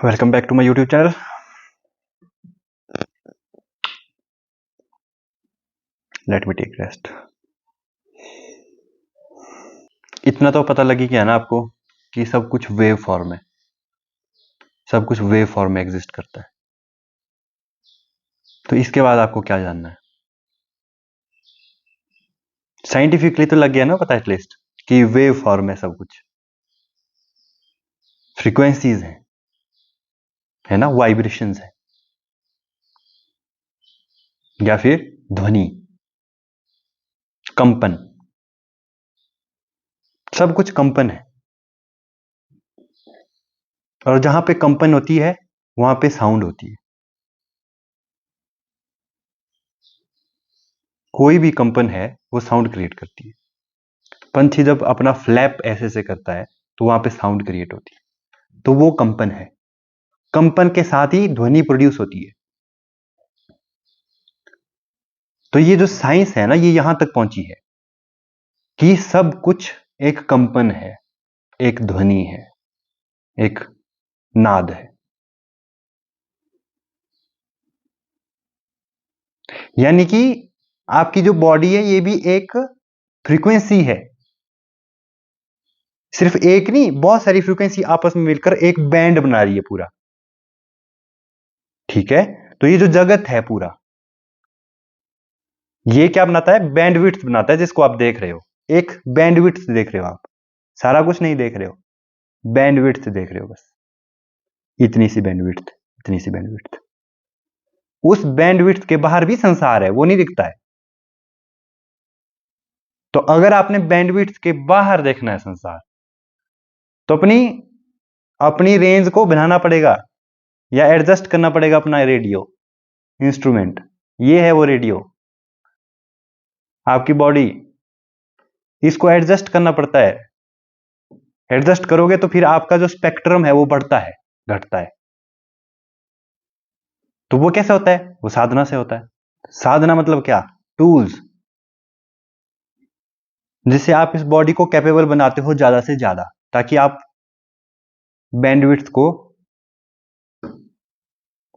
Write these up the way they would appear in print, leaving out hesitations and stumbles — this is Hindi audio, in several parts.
Welcome back to my YouTube channel. Let me take rest. इतना तो पता लगी गया ना आपको कि सब कुछ वेव फॉर्म है, सब कुछ वेव फॉर्म में एग्जिस्ट करता है। तो इसके बाद आपको क्या जानना है? साइंटिफिकली तो लग गया ना पता एटलीस्ट कि वेव फॉर्म है, सब कुछ फ्रीक्वेंसीज है ना, वाइब्रेशंस है या फिर ध्वनि, कंपन, सब कुछ कंपन है। और जहां पे कंपन होती है वहां पे साउंड होती है। कोई भी कंपन है वो साउंड क्रिएट करती है। पंछी जब अपना फ्लैप ऐसे से करता है तो वहां पे साउंड क्रिएट होती है, तो वो कंपन है। कंपन के साथ ही ध्वनि प्रोड्यूस होती है। तो ये जो साइंस है ना, ये यहां तक पहुंची है कि सब कुछ एक कंपन है, एक ध्वनि है, एक नाद है। यानी कि आपकी जो बॉडी है ये भी एक फ्रीक्वेंसी है। सिर्फ एक नहीं, बहुत सारी फ्रीक्वेंसी आपस में मिलकर एक बैंड बना रही है पूरा। ठीक है, तो ये जो जगत है पूरा, ये क्या बनाता है? बैंडविड्थ बनाता है, जिसको आप देख रहे हो। एक बैंडविड्थ देख रहे हो आप, सारा कुछ नहीं देख रहे हो, बैंडविड्थ देख रहे हो बस। इतनी सी बैंडविड्थ, इतनी सी बैंडविड्थ। उस बैंडविड्थ के बाहर भी संसार है, वो नहीं दिखता है। तो अगर आपने बैंडविड्थ के बाहर देखना है संसार, तो अपनी अपनी रेंज को बनाना पड़ेगा या एडजस्ट करना पड़ेगा अपना रेडियो इंस्ट्रूमेंट। ये है वो रेडियो, आपकी बॉडी, इसको एडजस्ट करना पड़ता है। एडजस्ट करोगे तो फिर आपका जो स्पेक्ट्रम है वो बढ़ता है, घटता है। तो वो कैसे होता है? वो साधना से होता है। साधना मतलब क्या? टूल्स, जिससे आप इस बॉडी को कैपेबल बनाते हो ज्यादा से ज्यादा, ताकि आप बैंडविड्थ को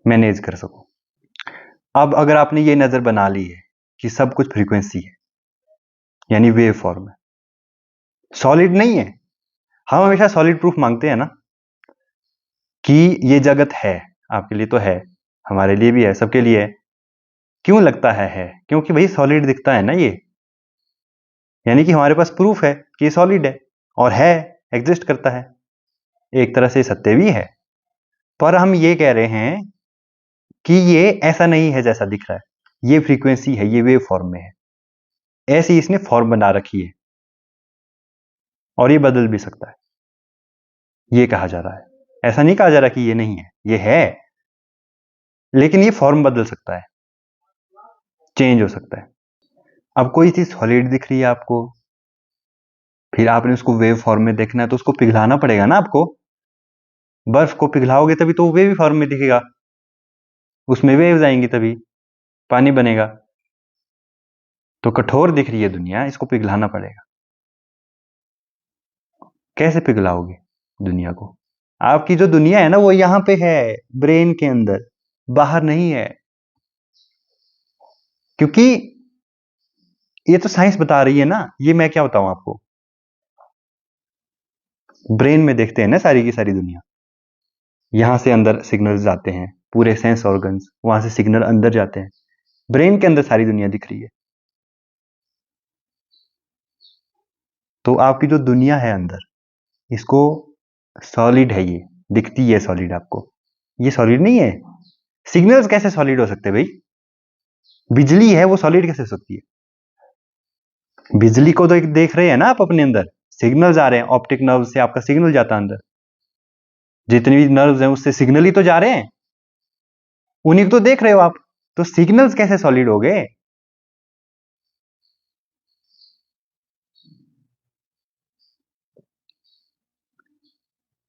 मैनेज कर सको। अब अगर आपने ये नजर बना ली है कि सब कुछ फ्रीक्वेंसी है, यानी वेव फॉर्म है, सॉलिड नहीं है। हम हमेशा सॉलिड प्रूफ मांगते हैं ना कि ये जगत है, आपके लिए तो है, हमारे लिए भी है, सबके लिए है। क्यों लगता है? क्योंकि भाई सॉलिड दिखता है ना ये, यानी कि हमारे पास प्रूफ है कि ये सॉलिड है और है, एग्जिस्ट करता है। एक तरह से सत्य भी है, पर हम ये कह रहे हैं कि ये ऐसा नहीं है जैसा दिख रहा है। ये फ्रीक्वेंसी है, ये वेव फॉर्म में है, ऐसी इसने फॉर्म बना रखी है और ये बदल भी सकता है, ये कहा जा रहा है। ऐसा नहीं कहा जा रहा कि ये नहीं है, ये है, लेकिन ये फॉर्म बदल सकता है, चेंज हो सकता है। अब कोई चीज सॉलिड दिख रही है आपको, फिर आपने उसको वेव फॉर्म में देखना है, तो उसको पिघलाना पड़ेगा ना आपको। बर्फ को पिघलाओगे तभी तो वो वेव फॉर्म में दिखेगा, उसमें वेव्स आएंगी, तभी पानी बनेगा। तो कठोर दिख रही है दुनिया, इसको पिघलाना पड़ेगा। कैसे पिघलाओगे दुनिया को? आपकी जो दुनिया है ना, वो यहां पे है, ब्रेन के अंदर, बाहर नहीं है। क्योंकि ये तो साइंस बता रही है ना, ये मैं क्या बताऊं आपको। ब्रेन में देखते हैं ना सारी की सारी दुनिया, यहां से अंदर सिग्नल्स जाते हैं, पूरे सेंस ऑर्गन्स, वहां से सिग्नल अंदर जाते हैं, ब्रेन के अंदर सारी दुनिया दिख रही है। तो आपकी जो दुनिया है अंदर, इसको सॉलिड है, ये दिखती है सॉलिड आपको, ये सॉलिड नहीं है। सिग्नल्स कैसे सॉलिड हो सकते हैं भाई? बिजली है, वो सॉलिड कैसे हो सकती है? बिजली को तो एक देख रहे हैं ना आप अपने अंदर, सिग्नल्स आ रहे हैं, ऑप्टिक नर्व से आपका सिग्नल जाता है अंदर, जितनी भी नर्व्स हैं उससे सिग्नल ही तो जा रहे हैं, उन्हीं को तो देख रहे हो आप। तो सिग्नल्स कैसे सॉलिड हो गए?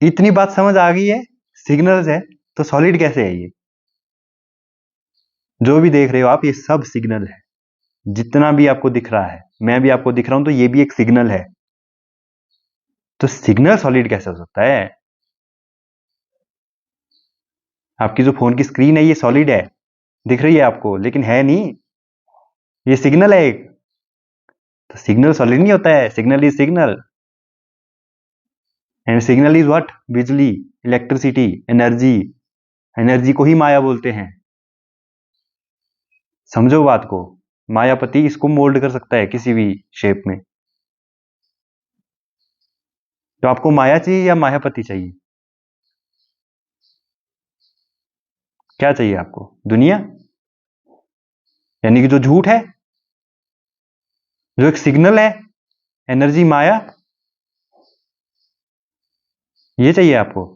इतनी बात समझ आ गई है, सिग्नल्स है तो सॉलिड कैसे है? ये जो भी देख रहे हो आप, ये सब सिग्नल है। जितना भी आपको दिख रहा है, मैं भी आपको दिख रहा हूं, तो ये भी एक सिग्नल है। तो सिग्नल सॉलिड कैसे हो सकता है? आपकी जो फोन की स्क्रीन है ये सॉलिड है, दिख रही है आपको, लेकिन है नहीं, ये सिग्नल है एक। तो सिग्नल सॉलिड नहीं होता है, signal is signal, and signal is what? बिजली, इलेक्ट्रिसिटी, एनर्जी। एनर्जी को ही माया बोलते हैं। समझो बात को, मायापति इसको मोल्ड कर सकता है किसी भी शेप में। तो आपको माया चाहिए या मायापति चाहिए? क्या चाहिए आपको? दुनिया, यानी कि जो झूठ है, जो एक सिग्नल है, एनर्जी, माया, ये चाहिए आपको,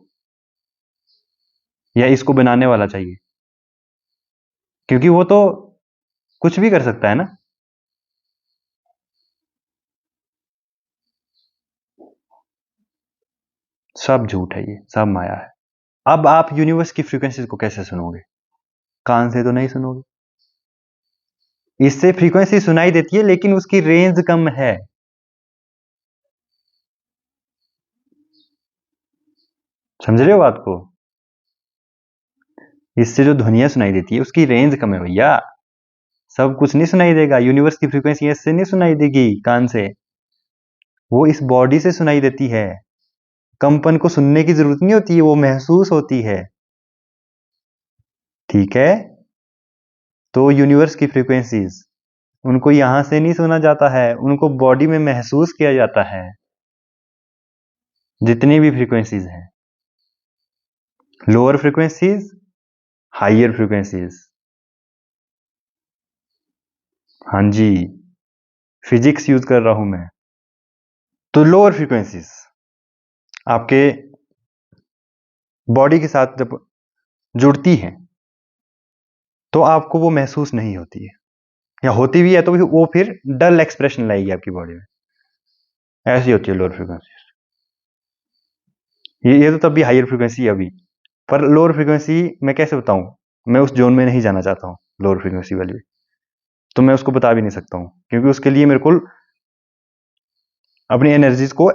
या इसको बनाने वाला चाहिए? क्योंकि वो तो कुछ भी कर सकता है ना। सब झूठ है, ये सब माया है। अब आप यूनिवर्स की फ्रीक्वेंसीज को कैसे सुनोगे? कान से तो नहीं सुनोगे। इससे फ्रीक्वेंसी सुनाई देती है, लेकिन उसकी रेंज कम है। समझ रहे हो बात को? इससे जो ध्वनियां सुनाई देती है उसकी रेंज कम है भैया। सब कुछ नहीं सुनाई देगा। यूनिवर्स की फ्रीक्वेंसी ऐसे नहीं सुनाई देगी कान से, वो इस बॉडी से सुनाई देती है। कंपन को सुनने की जरूरत नहीं होती है, वो महसूस होती है। ठीक है? तो यूनिवर्स की फ्रीक्वेंसीज, उनको यहां से नहीं सुना जाता है, उनको बॉडी में महसूस किया जाता है। जितनी भी फ्रीक्वेंसीज हैं, लोअर फ्रीक्वेंसीज, हाइयर फ्रीक्वेंसीज। हाँ जी, फिजिक्स यूज कर रहा हूं मैं। तो लोअर फ्रीक्वेंसीज आपके बॉडी के साथ जब जुड़ती हैं तो आपको वो महसूस नहीं होती है, या होती भी है तो वो फिर डल एक्सप्रेशन लाएगी आपकी बॉडी में। ऐसी होती है लोअर फ्रीक्वेंसी। ये तो तब भी हायर फ्रीक्वेंसी है अभी, पर लोअर फ्रीक्वेंसी मैं कैसे बताऊं? मैं उस जोन में नहीं जाना चाहता हूं लोअर फ्रीक्वेंसी वाली, तो मैं उसको बता भी नहीं सकता हूं, क्योंकि उसके लिए मेरे को अपनी एनर्जीज को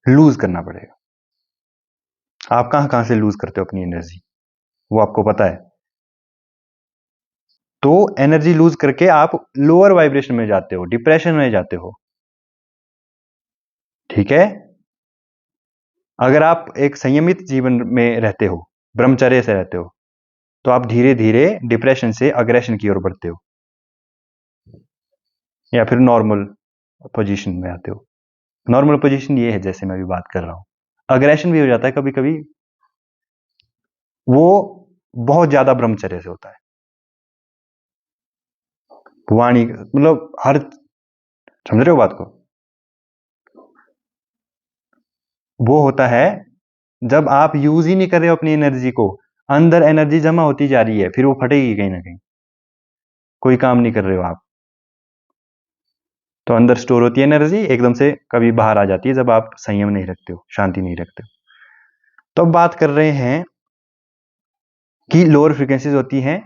लूज करना पड़ेगा। आप कहां कहां से लूज करते हो अपनी एनर्जी, वो आपको पता है। तो एनर्जी लूज करके आप लोअर वाइब्रेशन में जाते हो, डिप्रेशन में जाते हो। ठीक है? अगर आप एक संयमित जीवन में रहते हो, ब्रह्मचर्य से रहते हो, तो आप धीरे धीरे डिप्रेशन से अग्रेशन की ओर बढ़ते हो, या फिर नॉर्मल पोजीशन में आते हो। नॉर्मल पोजीशन ये है जैसे मैं अभी बात कर रहा हूं। अग्रेशन भी हो जाता है कभी कभी, वो बहुत ज्यादा ब्रह्मचर्य से होता है। वाणी मतलब हर, समझ रहे हो बात को? वो होता है जब आप यूज ही नहीं कर रहे हो अपनी एनर्जी को, अंदर एनर्जी जमा होती जा रही है, फिर वो फटेगी कहीं ना कहीं। कोई काम नहीं कर रहे हो आप, तो अंदर स्टोर होती है एनर्जी, एकदम से कभी बाहर आ जाती है जब आप संयम नहीं रखते हो, शांति नहीं रखते हो। तो अब बात कर रहे हैं कि लोअर फ्रीक्वेंसीज होती हैं,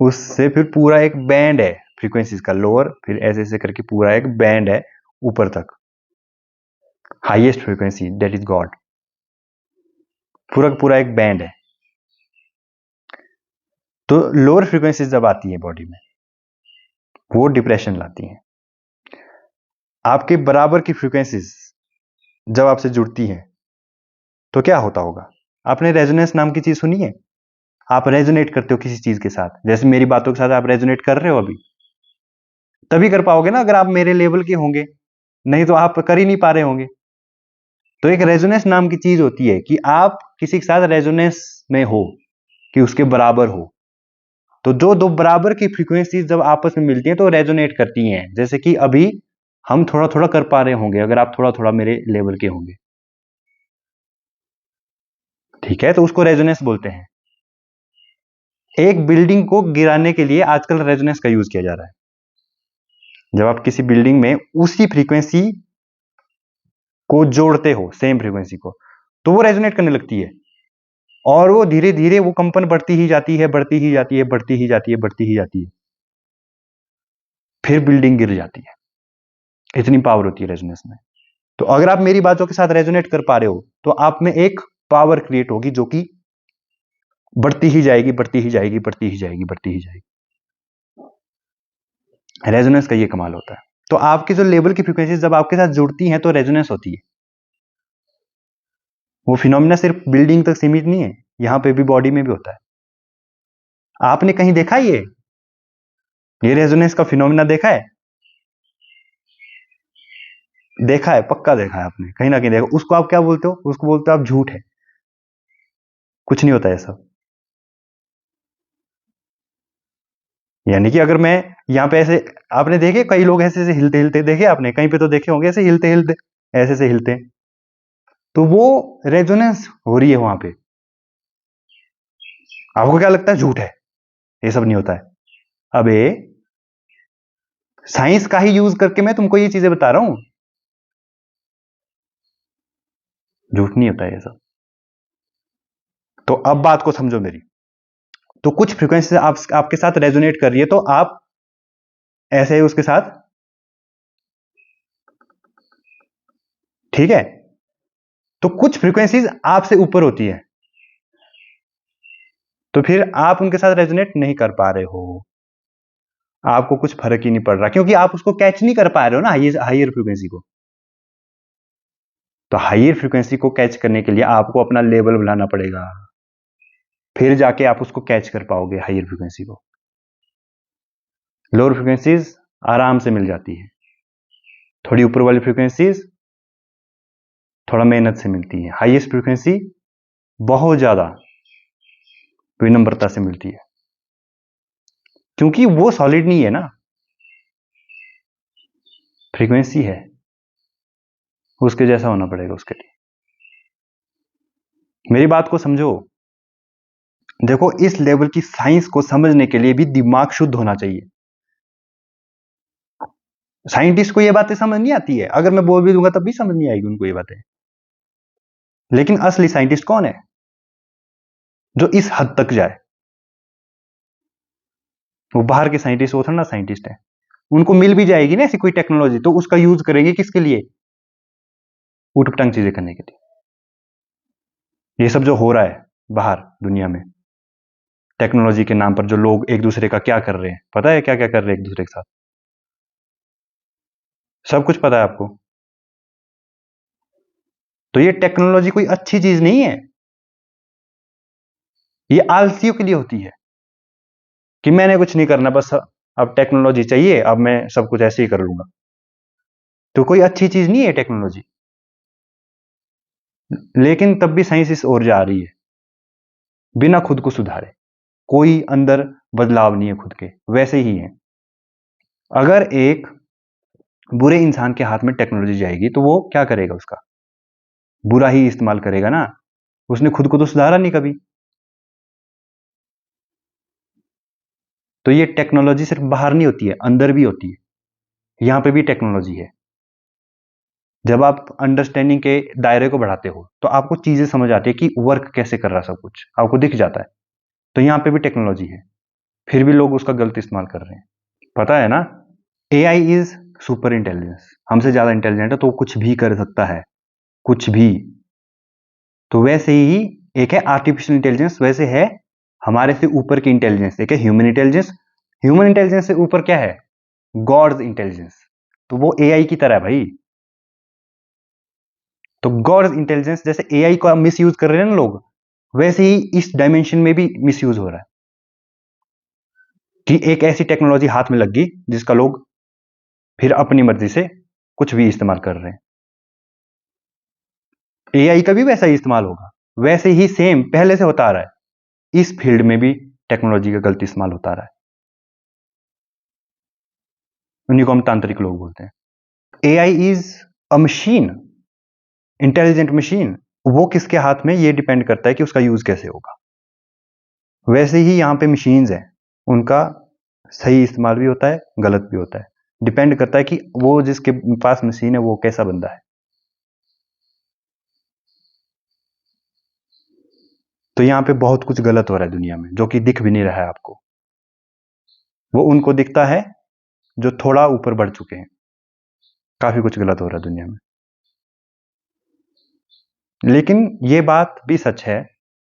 उससे फिर पूरा एक बैंड है फ्रीक्वेंसीज का, लोअर फिर ऐसे ऐसे करके पूरा एक बैंड है ऊपर तक, highest frequency that is God. पूरा का पूरा एक बैंड है। तो लोअर फ्रीक्वेंसीज जब आती है बॉडी में, वो डिप्रेशन लाती हैं। आपके बराबर की फ्रीक्वेंसीज जब आपसे जुड़ती हैं तो क्या होता होगा? आपने रेजोनेंस नाम की चीज सुनी है? आप रेजोनेट करते हो किसी चीज के साथ, जैसे मेरी बातों के साथ आप रेजोनेट कर रहे हो अभी, तभी कर पाओगे ना अगर आप मेरे लेवल के होंगे, नहीं तो आप कर ही नहीं पा रहे होंगे। तो एक रेजोनेंस नाम की चीज होती है कि आप किसी के साथ रेजोनेंस में हो, कि उसके बराबर हो। तो जो दो बराबर की फ्रीक्वेंसीज जब आपस में मिलती हैं तो रेजोनेट करती हैं, जैसे कि अभी हम थोड़ा थोड़ा कर पा रहे होंगे अगर आप थोड़ा थोड़ा मेरे लेवल के होंगे। ठीक है? तो उसको रेजोनेंस बोलते हैं। एक बिल्डिंग को गिराने के लिए आजकल रेजोनेंस का यूज किया जा रहा है। जब आप किसी बिल्डिंग में उसी फ्रीक्वेंसी को जोड़ते हो, सेम फ्रीक्वेंसी को, तो वो रेजोनेट करने लगती है, और वो धीरे धीरे वो कंपन बढ़ती ही जाती है, बढ़ती ही जाती है, बढ़ती ही जाती है, बढ़ती ही जाती है, फिर बिल्डिंग गिर जाती है। इतनी पावर होती है रेजोनेंस में। तो अगर आप मेरी बातों के साथ रेजोनेट कर पा रहे हो तो आप में एक पावर क्रिएट होगी जो कि बढ़ती ही जाएगी, बढ़ती ही जाएगी, बढ़ती ही जाएगी, बढ़ती ही जाएगी। रेजोनेंस का ये कमाल होता है। तो आपकी जो लेवल की फ्रीक्वेंसी जब आपके साथ जुड़ती हैं तो रेजोनेंस होती है। वो फिनोमिना सिर्फ बिल्डिंग तक सीमित नहीं है, यहां पे भी बॉडी में भी होता है। आपने कहीं देखा ये रेजोनेंस का फिनोमिना देखा है? देखा है, पक्का देखा है आपने, कहीं ना कहीं देखा। उसको आप क्या बोलते हो? उसको बोलते हो आप झूठ है, कुछ नहीं होता है सब। यानी कि अगर मैं यहाँ पे ऐसे, आपने देखे कई लोग ऐसे ऐसे हिलते हिलते देखे आपने, कहीं पे तो देखे होंगे ऐसे हिलते हिलते, ऐसे ऐसे हिलते, तो वो रेजोनेंस हो रही है वहां पे। आपको क्या लगता है? झूठ है, ये सब नहीं होता है। अबे साइंस का ही यूज करके मैं तुमको ये चीजें बता रहा हूं, झूठ नहीं होता है ये सब। तो अब बात को समझो मेरी। तो कुछ फ्रीक्वेंसी आपके साथ रेजोनेट कर रही है, तो आप ऐसे ही उसके साथ, ठीक है। तो कुछ फ्रीक्वेंसीज आपसे ऊपर होती है, तो फिर आप उनके साथ रेजोनेट नहीं कर पा रहे हो, आपको कुछ फर्क ही नहीं पड़ रहा, क्योंकि आप उसको कैच नहीं कर पा रहे हो ना, हाइयर फ्रीक्वेंसी को। तो हाइयर फ्रीक्वेंसी को कैच करने के लिए आपको अपना लेवल बढ़ाना पड़ेगा, फिर जाके आप उसको कैच कर पाओगे हाइयर फ्रीक्वेंसी को। लोअर फ्रीक्वेंसीज आराम से मिल जाती है, थोड़ी ऊपर वाली फ्रीक्वेंसीज थोड़ा मेहनत से मिलती है, हाईएस्ट फ्रीक्वेंसी बहुत ज्यादा विनम्रता से मिलती है, क्योंकि वो सॉलिड नहीं है ना, फ्रीक्वेंसी है, उसके जैसा होना पड़ेगा उसके लिए। मेरी बात को समझो। देखो, इस लेवल की साइंस को समझने के लिए भी दिमाग शुद्ध होना चाहिए। साइंटिस्ट को ये बातें समझ नहीं आती है, अगर मैं बोल भी दूंगा तब भी समझ नहीं आएगी उनको ये बातें। लेकिन असली साइंटिस्ट कौन है? जो इस हद तक जाए। वो बाहर के साइंटिस्ट, वो थोड़ा ना साइंटिस्ट है। उनको मिल भी जाएगी ना ऐसी कोई टेक्नोलॉजी, तो उसका यूज करेंगे किसके लिए? उटपटांग चीजें करने के लिए। ये सब जो हो रहा है बाहर दुनिया में टेक्नोलॉजी के नाम पर, जो लोग एक दूसरे का क्या कर रहे हैं, पता है क्या क्या कर रहे हैं एक दूसरे के साथ? सब कुछ पता है आपको। तो ये टेक्नोलॉजी कोई अच्छी चीज नहीं है, ये आलसियों के लिए होती है कि मैंने कुछ नहीं करना, बस अब टेक्नोलॉजी चाहिए, अब मैं सब कुछ ऐसे ही कर लूंगा। तो कोई अच्छी चीज नहीं है टेक्नोलॉजी। लेकिन तब भी साइंस इस ओर जा रही है, बिना खुद को सुधारे। कोई अंदर बदलाव नहीं है खुद के, वैसे ही है। अगर एक बुरे इंसान के हाथ में टेक्नोलॉजी जाएगी तो वो क्या करेगा? उसका बुरा ही इस्तेमाल करेगा ना, उसने खुद को तो सुधारा नहीं कभी। तो ये टेक्नोलॉजी सिर्फ बाहर नहीं होती है, अंदर भी होती है। यहां पे भी टेक्नोलॉजी है। जब आप अंडरस्टैंडिंग के दायरे को बढ़ाते हो तो आपको चीजें समझ आती है कि वर्क कैसे कर रहा, सब कुछ आपको दिख जाता है। तो यहां पे भी टेक्नोलॉजी है, फिर भी लोग उसका गलत इस्तेमाल कर रहे हैं। पता है ना, एआई इज सुपर इंटेलिजेंस, हमसे ज्यादा इंटेलिजेंट है, तो वो कुछ भी कर सकता है, कुछ भी। तो वैसे ही एक है आर्टिफिशियल इंटेलिजेंस, वैसे है हमारे से ऊपर की इंटेलिजेंस, एक है ह्यूमन इंटेलिजेंस। ह्यूमन इंटेलिजेंस से ऊपर क्या है? God's intelligence. तो वो एआई की तरह है भाई। तो गॉड्स इंटेलिजेंस, जैसे एआई का मिस यूज कर रहे हैं ना लोग, वैसे ही इस डायमेंशन में भी मिस यूज हो रहा है कि एक ऐसी टेक्नोलॉजी हाथ में लग गई जिसका लोग फिर अपनी मर्जी से कुछ भी इस्तेमाल कर रहे हैं। एआई का भी वैसा ही इस्तेमाल होगा, वैसे ही सेम पहले से होता आ रहा है। इस फील्ड में भी टेक्नोलॉजी का गलत इस्तेमाल होता आ रहा है, उन्हीं को हम तांत्रिक लोग बोलते हैं। AI is a machine, intelligent machine. वो किसके हाथ में, ये डिपेंड करता है कि उसका यूज कैसे होगा। वैसे ही यहां पे मशीन्स हैं, उनका सही इस्तेमाल भी होता है, गलत भी होता है। डिपेंड करता है कि वो जिसके पास मशीन है वो कैसा बंदा है। तो यहां पे बहुत कुछ गलत हो रहा है दुनिया में, जो कि दिख भी नहीं रहा है आपको। वो उनको दिखता है जो थोड़ा ऊपर बढ़ चुके हैं। काफी कुछ गलत हो रहा है दुनिया में। लेकिन ये बात भी सच है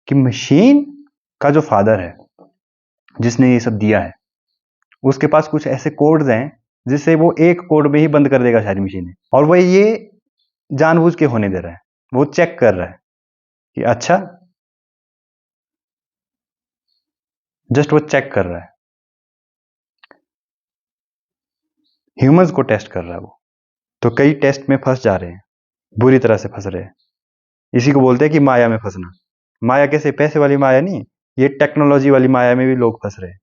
कि मशीन का जो फादर है, जिसने ये सब दिया है, उसके पास कुछ ऐसे कोड्स हैं जिससे वो एक कोड में ही बंद कर देगा सारी मशीनें, और वो ये जानबूझ के होने दे रहा है। वो चेक कर रहा है कि अच्छा, जस्ट वो चेक कर रहा है, ह्यूमंस को टेस्ट कर रहा है वो। तो कई टेस्ट में फंस जा रहे हैं, बुरी तरह से फंस रहे हैं। इसी को बोलते हैं कि माया में फंसना। माया कैसे? पैसे वाली माया नहीं, ये टेक्नोलॉजी वाली माया में भी लोग फंस रहे हैं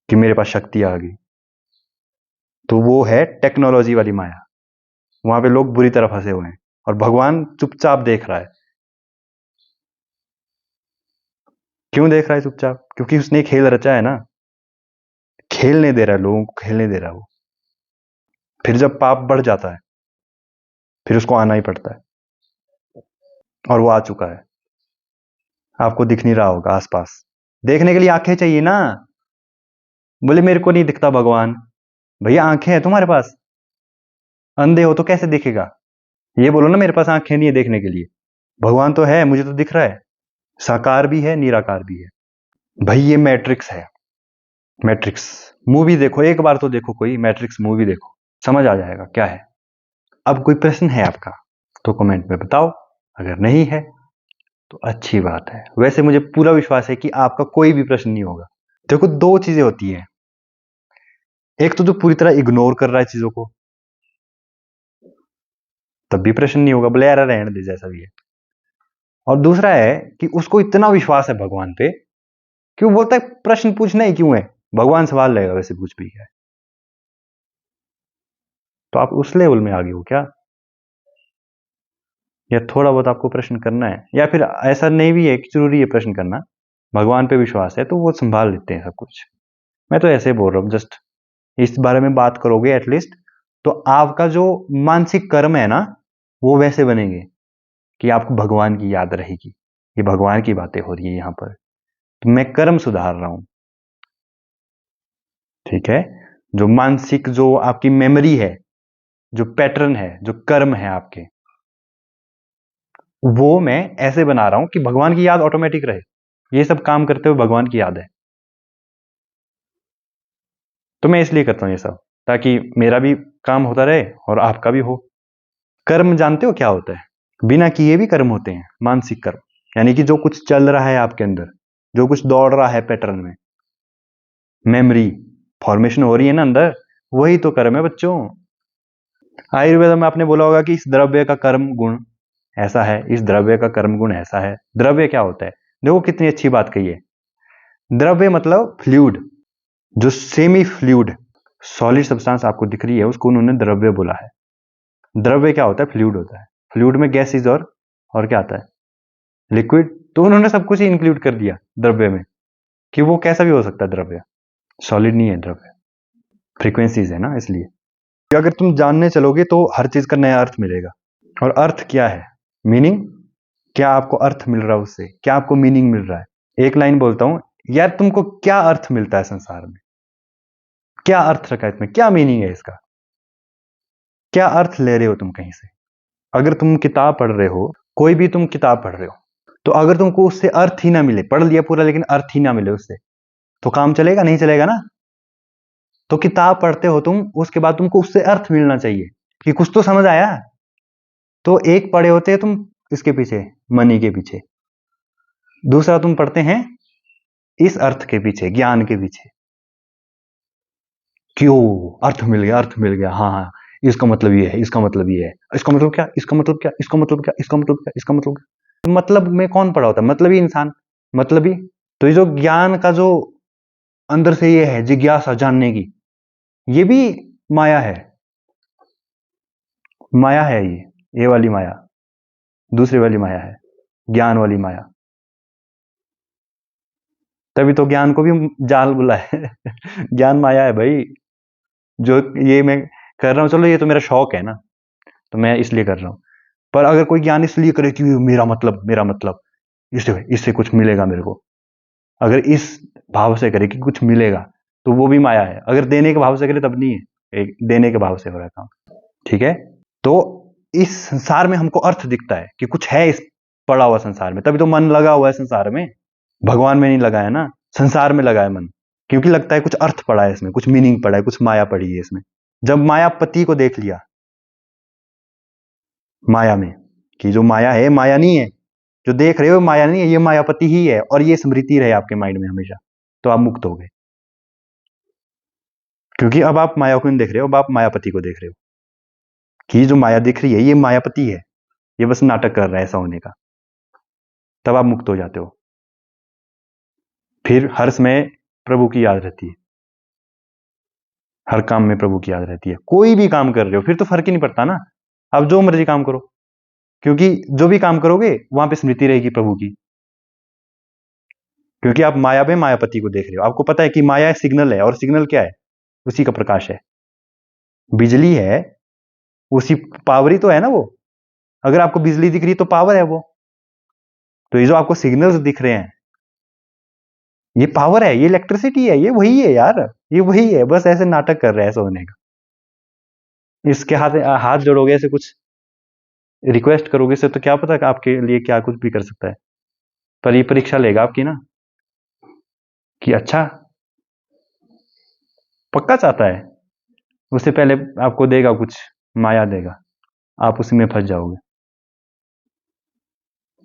कि मेरे पास शक्ति आ गई। तो वो है टेक्नोलॉजी वाली माया, वहां पे लोग बुरी तरह फंसे हुए हैं और भगवान चुपचाप देख रहा है। क्यों देख रहा है चुपचाप? क्योंकि उसने खेल रचा है ना, खेलने दे रहा है, लोगों को खेलने दे रहा है वो। फिर जब पाप बढ़ जाता है, फिर उसको आना ही पड़ता है, और वो आ चुका है। आपको दिख नहीं रहा होगा आसपास, देखने के लिए आंखें चाहिए ना। बोले मेरे को नहीं दिखता भगवान, भैया आंखें हैं तुम्हारे पास, अंधे हो तो कैसे दिखेगा? ये बोलो ना मेरे पास आंखें नहीं है देखने के लिए। भगवान तो है, मुझे तो दिख रहा है, साकार भी है निराकार भी है। भाई ये मैट्रिक्स है, मैट्रिक्स मूवी देखो, एक बार तो देखो, कोई मैट्रिक्स मूवी देखो, समझ आ जाएगा क्या है। अब कोई प्रश्न है आपका तो कमेंट में बताओ, अगर नहीं है तो अच्छी बात है। वैसे मुझे पूरा विश्वास है कि आपका कोई भी प्रश्न नहीं होगा। देखो, दो चीजें होती हैं, एक तो जो पूरी तरह इग्नोर कर रहा है चीजों को, तब भी प्रश्न नहीं होगा, बोले यार रहने दे जैसा भी है। और दूसरा है कि उसको इतना विश्वास है भगवान पे कि वो बोलता है प्रश्न पूछना ही क्यों है, भगवान सवाल लेगा वैसे पूछ भी क्या है। तो आप उस लेवल में आ गए हो क्या? या थोड़ा बहुत आपको प्रश्न करना है, या फिर ऐसा नहीं भी है कि जरूरी है प्रश्न करना, भगवान पे विश्वास है तो वो संभाल लेते हैं सब कुछ। मैं तो ऐसे बोल रहा हूँ, जस्ट इस बारे में बात करोगे एटलीस्ट, तो आपका जो मानसिक कर्म है ना, वो वैसे बनेंगे कि आपको भगवान की याद रहेगी। ये भगवान की बातें हो रही है यहाँ पर, तो मैं कर्म सुधार रहा हूं, ठीक है? जो मानसिक, जो आपकी मेमोरी है, जो पैटर्न है, जो कर्म है आपके, वो मैं ऐसे बना रहा हूं कि भगवान की याद ऑटोमेटिक रहे। ये सब काम करते हुए भगवान की याद है, तो मैं इसलिए करता हूं ये सब, ताकि मेरा भी काम होता रहे और आपका भी हो। कर्म जानते हो क्या होता है? बिना किए भी कर्म होते हैं, मानसिक कर्म। यानी कि जो कुछ चल रहा है आपके अंदर, जो कुछ दौड़ रहा है पैटर्न में, मेमोरी फॉर्मेशन हो रही है ना अंदर, वही तो कर्म है बच्चों। आयुर्वेद में आपने बोला होगा कि इस द्रव्य का कर्म गुण ऐसा है, इस द्रव्य का कर्म गुण ऐसा है। द्रव्य क्या होता है? देखो कितनी अच्छी बात कही है। द्रव्य मतलब फ्लूइड, जो सेमी फ्लूइड सॉलिड सब्सटेंस आपको दिख रही है, उसको उन्होंने द्रव्य बोला है। द्रव्य क्या होता है? फ्लूइड होता है। फ्लूइड में गैसेज और क्या आता है? लिक्विड। तो उन्होंने सब कुछ ही इंक्लूड कर दिया द्रव्य में, कि वो कैसा भी हो सकता है द्रव्य, सॉलिड नहीं है द्रव्य, फ्रीक्वेंसीज है ना, इसलिए। अगर तुम जानने चलोगे तो हर चीज का नया अर्थ मिलेगा। और अर्थ क्या है? मीनिंग। क्या आपको अर्थ मिल रहा है उससे? क्या आपको मीनिंग मिल रहा है? एक लाइन बोलता हूं, यार तुमको क्या अर्थ मिलता है संसार में? क्या अर्थ रखा है इसमें? क्या मीनिंग है इसका? क्या अर्थ ले रहे हो तुम कहीं से? अगर तुम किताब पढ़ रहे हो, कोई भी तुम किताब पढ़ रहे हो, तो अगर तुमको उससे अर्थ ही ना मिले, पढ़ लिया पूरा लेकिन अर्थ ही ना मिले उससे, तो काम चलेगा? नहीं चलेगा ना। तो किताब पढ़ते हो तुम, उसके बाद तुमको उससे अर्थ मिलना चाहिए कि कुछ तो समझ आया। तो एक पढ़े होते हैं तुम इसके पीछे, मनी के पीछे, दूसरा तुम पढ़ते हैं इस अर्थ के पीछे, ज्ञान के पीछे। क्यों? अर्थ मिल गया, अर्थ मिल गया, हाँ हाँ, इसका मतलब ये है, इसका मतलब ये है, इसका मतलब क्या, इसका मतलब क्या, इसका मतलब क्या, इसका मतलब क्या, इसका मतलब क्या। मतलब में कौन पड़ा होता है? मतलब ही इंसान, मतलब ही। तो ये जो ज्ञान का जो अंदर से ये है जिज्ञासा जानने की, ये भी माया है। माया है ये वाली माया, दूसरी वाली माया है, ज्ञान वाली माया। तभी तो ज्ञान को भी जाल बुला है। ज्ञान माया है भाई। जो ये मैं कर रहा हूँ, चलो ये तो मेरा शौक है ना, तो मैं इसलिए कर रहा हूँ। पर अगर कोई ज्ञान इसलिए करे कि मेरा मतलब इससे इससे कुछ मिलेगा मेरे को, अगर इस भाव से करे कि कुछ मिलेगा, तो वो भी माया है। अगर देने के भाव से करे तब नहीं है, एक देने के भाव से हो रहा है काम, ठीक है? तो इस संसार में हमको अर्थ दिखता है कि कुछ है इस पड़ा हुआ संसार में, तभी तो मन लगा हुआ है संसार में। भगवान में नहीं लगा है ना, संसार में लगा है मन, क्योंकि लगता है कुछ अर्थ पड़ा है इसमें, कुछ मीनिंग पड़ा है, कुछ माया पड़ी है इसमें। जब मायापति को देख लिया माया में, कि जो माया है माया नहीं है, जो देख रहे हो माया नहीं है, ये मायापति ही है, और ये स्मृति रहे आपके माइंड में हमेशा, तो आप मुक्त हो गए। क्योंकि अब आप माया को नहीं देख रहे हो, अब आप मायापति को देख रहे हो कि जो माया दिख रही है ये मायापति है, ये बस नाटक कर रहा है ऐसा होने का। तब आप मुक्त हो जाते हो। फिर हर समय प्रभु की याद रहती है, हर काम में प्रभु की याद रहती है। कोई भी काम कर रहे हो फिर तो फर्क ही नहीं पड़ता ना, आप जो मर्जी काम करो, क्योंकि जो भी काम करोगे वहां पे स्मृति रहेगी प्रभु की। क्योंकि आप माया में मायापति को देख रहे हो, आपको पता है कि माया सिग्नल है, और सिग्नल क्या है? उसी का प्रकाश है, बिजली है, उसी पावर ही तो है ना वो। अगर आपको बिजली दिख रही है तो पावर है वो। तो ये जो आपको सिग्नल्स दिख रहे हैं ये पावर है, ये इलेक्ट्रिसिटी है, ये वही है यार, ये वही है, बस ऐसे नाटक कर रहे हैं ऐसा होने का। इसके हाथ हाथ जोड़ोगे ऐसे, कुछ रिक्वेस्ट करोगे से, तो क्या पता कि आपके लिए क्या कुछ भी कर सकता है। पर ये परीक्षा लेगा आपकी ना, कि अच्छा पक्का चाहता है, उससे पहले आपको देगा कुछ, माया देगा, आप उसी में फंस जाओगे।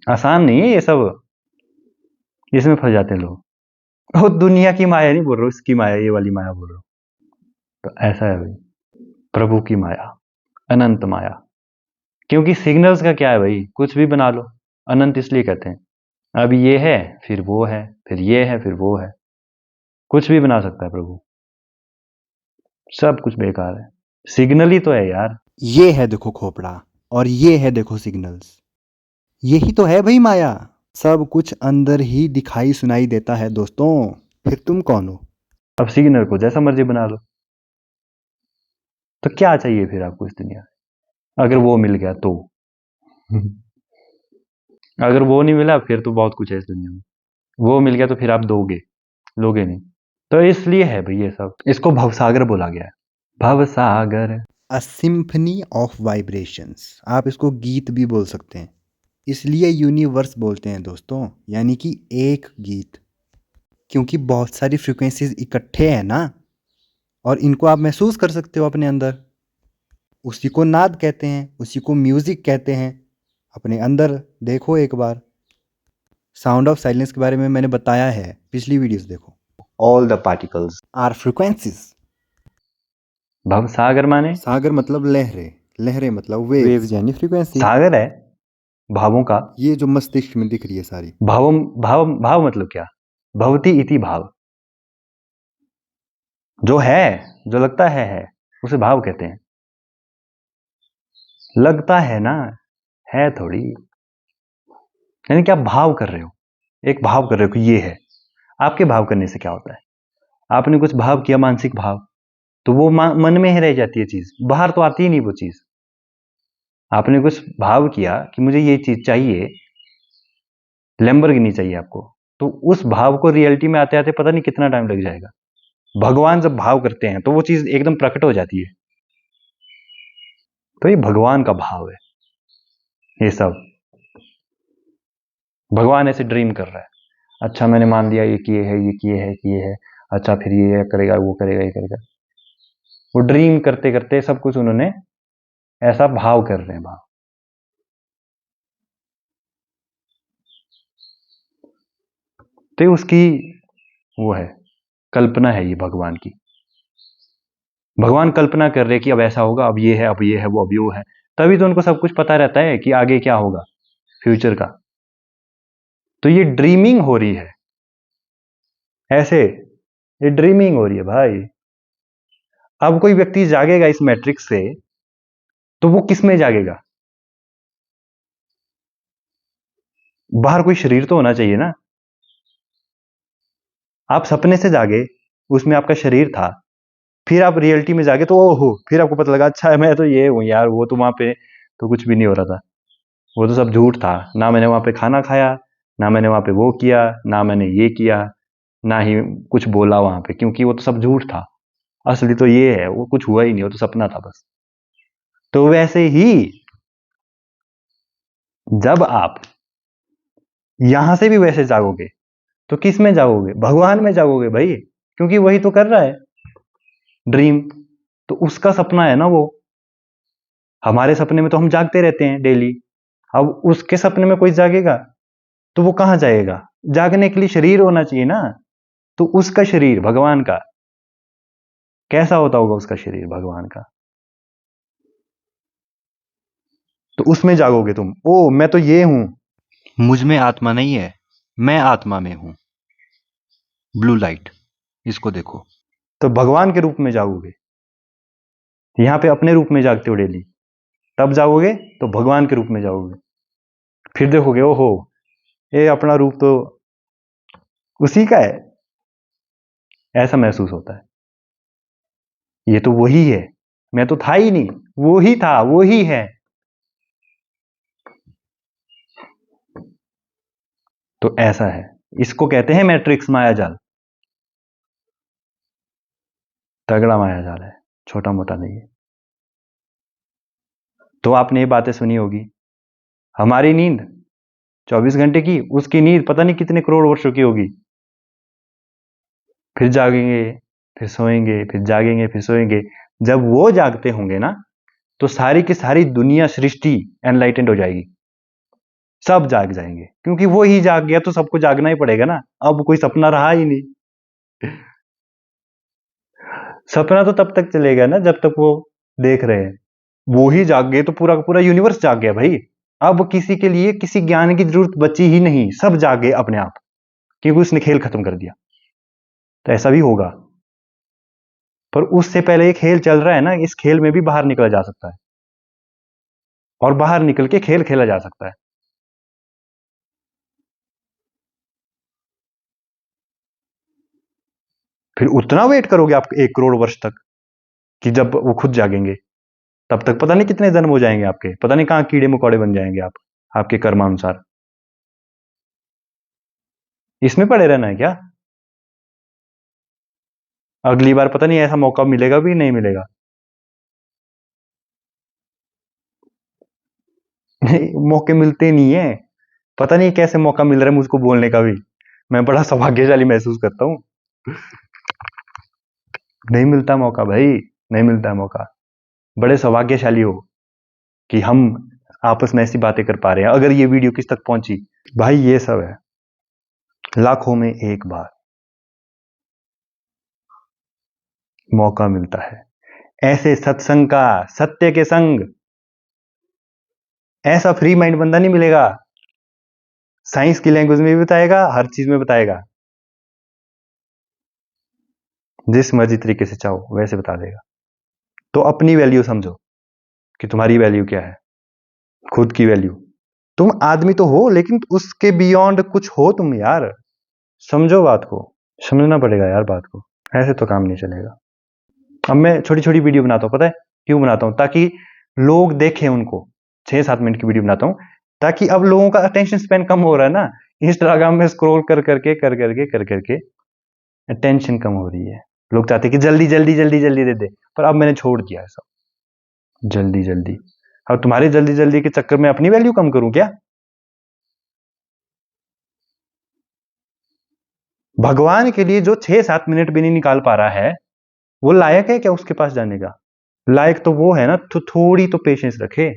आसान नहीं है ये सब, इसमें फंस जाते हैं लोग। वो दुनिया की माया नहीं बोल रहा हूँ, इसकी माया, ये वाली माया बोल रहा हूँ। तो ऐसा है भाई, प्रभु की माया, अनंत माया। क्योंकि सिग्नल्स का क्या है भाई, कुछ भी बना लो। अनंत इसलिए कहते हैं, अब ये है फिर वो है, फिर ये है फिर वो है, कुछ भी बना सकता है प्रभु। सब कुछ बेकार है, सिग्नल ही तो है यार। ये है देखो खोपड़ा, और ये है देखो सिग्नल्स। यही तो है भाई माया। सब कुछ अंदर ही दिखाई सुनाई देता है दोस्तों, फिर तुम कौन हो? अब सिग्नल को जैसा मर्जी बना लो, तो क्या चाहिए फिर आपको इस दुनिया में? अगर वो मिल गया तो अगर वो नहीं मिला फिर तो बहुत कुछ है इस दुनिया में। वो मिल गया तो फिर आप दोगे, लोगे नहीं। तो इसलिए है भाई ये सब, इसको भवसागर बोला गया है, भवसागर। अ सिम्फनी ऑफ वाइब्रेशंस, आप इसको गीत भी बोल सकते हैं। इसलिए यूनिवर्स बोलते हैं दोस्तों, यानी कि एक गीत। क्योंकि बहुत सारी फ्रिक्वेंसीज इकट्ठे हैं ना, और इनको आप महसूस कर सकते हो अपने अंदर। उसी को नाद कहते हैं, उसी को म्यूजिक कहते हैं। अपने अंदर देखो एक बार। साउंड ऑफ साइलेंस के बारे में मैंने बताया है, पिछली वीडियोस देखो। All the particles are frequencies. भवसागर माने सागर मतलब लहरें, लहरें मतलब वेव्स यानी फ्रीक्वेंसी। सागर है भावों का। ये जो मस्तिष्क में दिख रही है सारी, भाव भाव भाव मतलब क्या? भवती इति भाव, जो है, जो लगता है उसे भाव कहते हैं। लगता है ना, है थोड़ी। यानी कि आप भाव कर रहे हो, एक भाव कर रहे हो कि ये है। आपके भाव करने से क्या होता है? आपने कुछ भाव किया, मानसिक भाव, तो वो मन में ही रह जाती है चीज, बाहर तो आती ही नहीं वो चीज। आपने कुछ भाव किया कि मुझे ये चीज चाहिए, लैम्बोर्गिनी चाहिए आपको, तो उस भाव को रियलिटी में आते आते पता नहीं कितना टाइम लग जाएगा। भगवान जब भाव करते हैं तो वो चीज एकदम प्रकट हो जाती है। तो ये भगवान का भाव है ये सब। भगवान ऐसे ड्रीम कर रहा है, अच्छा मैंने मान लिया ये किए है, ये किए है, किए है, अच्छा फिर ये करेगा, वो करेगा, ये करेगा। वो ड्रीम करते करते सब कुछ उन्होंने ऐसा भाव कर रहे हैं, भाव। तो उसकी वो है, कल्पना है ये भगवान की। भगवान कल्पना कर रहे कि अब ऐसा होगा, अब ये है, अब ये है, वो अब वो है। तभी तो उनको सब कुछ पता रहता है कि आगे क्या होगा, फ्यूचर का। तो ये ड्रीमिंग हो रही है ऐसे, ये ड्रीमिंग हो रही है भाई। अब कोई व्यक्ति जागेगा इस मैट्रिक्स से, तो वो किस में जागेगा? बाहर कोई शरीर तो होना चाहिए ना। आप सपने से जागे, उसमें आपका शरीर था, फिर आप रियलिटी में जागे तो ओहो, फिर आपको पता लगा अच्छा मैं तो ये हूं यार, वो तो वहां पे तो कुछ भी नहीं हो रहा था, वो तो सब झूठ था। ना मैंने वहां पे खाना खाया, ना मैंने वहां पे वो किया, ना मैंने ये किया, ना ही कुछ बोला वहां पे, क्योंकि वो तो सब झूठ था। असली तो ये है, वो कुछ हुआ ही नहीं, वो तो सपना था बस। तो वैसे ही जब आप यहां से भी वैसे जागोगे तो किस में जागोगे? भगवान में जागोगे भाई, क्योंकि वही तो कर रहा है ड्रीम। तो उसका सपना है ना वो। हमारे सपने में तो हम जागते रहते हैं डेली। अब उसके सपने में कोई जागेगा तो वो कहां जाएगा? जागने के लिए शरीर होना चाहिए ना। तो उसका शरीर भगवान का कैसा होता होगा? उसका शरीर भगवान का, तो उसमें जागोगे तुम। ओ मैं तो ये हूं, मुझ में आत्मा नहीं है, मैं आत्मा में हूं। ब्लू लाइट, इसको देखो। तो भगवान के रूप में जागोगे। यहां पे अपने रूप में जागते हो डेली, तब जागोगे तो भगवान के रूप में जाओगे। फिर देखोगे ओहो ये अपना रूप तो उसी का है, ऐसा महसूस होता है। ये तो वही है, मैं तो था ही नहीं, वो ही था, वो ही है। तो ऐसा है, इसको कहते हैं मैट्रिक्स, मायाजाल। तगड़ा मायाजाल है, छोटा मोटा नहीं है। तो आपने ये बातें सुनी होगी, हमारी नींद 24 घंटे की, उसकी नींद पता नहीं कितने करोड़ वर्षों की होगी। फिर जागेंगे, फिर सोएंगे, फिर जागेंगे, फिर सोएंगे। जब वो जागते होंगे ना, तो सारी की सारी दुनिया, सृष्टि एनलाइटेंड हो जाएगी। सब जाग जाएंगे, क्योंकि वो ही जाग गया तो सबको जागना ही पड़ेगा ना। अब कोई सपना रहा ही नहीं। सपना तो तब तक चलेगा ना जब तक वो देख रहे हैं। वो ही जाग गए तो पूरा का पूरा यूनिवर्स जाग गया भाई। अब किसी के लिए किसी ज्ञान की जरूरत बची ही नहीं, सब जाग गए अपने आप, क्योंकि उसने खेल खत्म कर दिया। तो ऐसा भी होगा, पर उससे पहले एक खेल चल रहा है ना, इस खेल में भी बाहर निकला जा सकता है, और बाहर निकल के खेल खेला जा सकता है। फिर उतना वेट करोगे आप 1 करोड़ वर्ष तक, कि जब वो खुद जागेंगे? तब तक पता नहीं कितने जन्म हो जाएंगे आपके, पता नहीं कहां कीड़े मकोड़े बन जाएंगे आप, आपके कर्मानुसार। इसमें पड़े रहना है क्या? अगली बार पता नहीं ऐसा मौका मिलेगा भी नहीं मिलेगा। नहीं, मौके मिलते नहीं है। पता नहीं कैसे मौका मिल रहा है मुझको बोलने का भी। मैं बड़ा सौभाग्यशाली महसूस करता हूँ। नहीं मिलता मौका भाई, नहीं मिलता है मौका। बड़े सौभाग्यशाली हो कि हम आपस में ऐसी बातें कर पा रहे हैं। अगर ये वीडियो किस तक पहुंची, भाई ये सब है लाखों में एक बार मौका मिलता है ऐसे सत्संग का, सत्य के संग। ऐसा फ्री माइंड बंदा नहीं मिलेगा, साइंस की लैंग्वेज में भी बताएगा, हर चीज में बताएगा, जिस मर्जी तरीके से चाहो वैसे बता देगा। तो अपनी वैल्यू समझो कि तुम्हारी वैल्यू क्या है, खुद की वैल्यू। तुम आदमी तो हो, लेकिन उसके बियॉन्ड कुछ हो तुम यार। समझो बात को, समझना पड़ेगा यार बात को, ऐसे तो काम नहीं चलेगा। अब मैं छोटी छोटी वीडियो बनाता हूँ, पता है क्यों बनाता हूँ? ताकि लोग देखें उनको। 6-7 मिनट की वीडियो बनाता हूँ ताकि अब लोगों का अटेंशन स्पैन कम हो रहा है ना, इंस्टाग्राम में स्क्रॉल कर करके अटेंशन कम हो रही है। लोग चाहते हैं कि जल्दी जल्दी जल्दी जल्दी दे दे, पर अब मैंने छोड़ दिया है सब जल्दी जल्दी। अब तुम्हारे जल्दी जल्दी के चक्कर में अपनी वैल्यू कम करूं क्या? भगवान के लिए जो 6-7 मिनट भी नहीं निकाल पा रहा है, वो लायक है क्या उसके पास जाने का? लायक तो वो है ना तो थोड़ी तो पेशेंस रखे।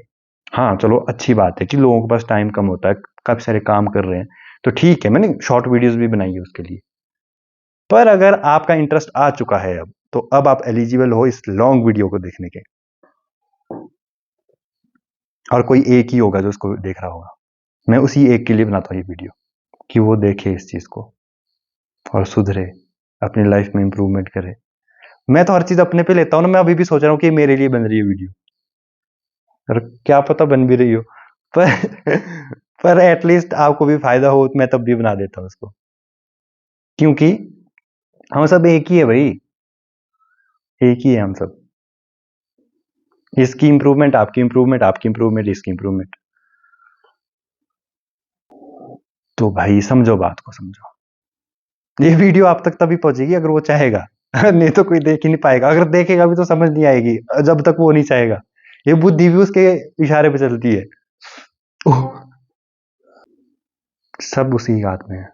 हाँ चलो अच्छी बात है कि लोगों के पास टाइम कम होता है, काफी सारे काम कर रहे हैं, तो ठीक है, मैंने शॉर्ट वीडियोस भी बनाई है उसके लिए। पर अगर आपका इंटरेस्ट आ चुका है अब, तो अब आप एलिजिबल हो इस लॉन्ग वीडियो को देखने के। और कोई एक ही होगा जो उसको देख रहा होगा। मैं उसी एक के लिए बनाता हूँ ये वीडियो, कि वो देखे इस चीज को और सुधरे, अपनी लाइफ में इंप्रूवमेंट करे। मैं तो हर चीज अपने पे लेता हूँ ना। मैं अभी भी सोच रहा हूँ कि मेरे लिए बन रही है वीडियो, और क्या पता बन भी रही हो, पर पर एटलीस्ट आपको भी फायदा हो, मैं तब भी बना देता हूँ उसको। क्योंकि हम सब एक ही है भाई, एक ही है हम सब। इसकी इंप्रूवमेंट, आपकी इंप्रूवमेंट, आपकी इंप्रूवमेंट, इसकी इंप्रूवमेंट। तो भाई समझो बात को, समझो। ये वीडियो आप तक तभी पहुंचेगी अगर वो चाहेगा। नहीं तो कोई देख ही नहीं पाएगा। अगर देखेगा भी तो समझ नहीं आएगी जब तक वो नहीं चाहेगा। ये बुद्धि भी उसके इशारे पे चलती है। सब उसी के हाथ में है।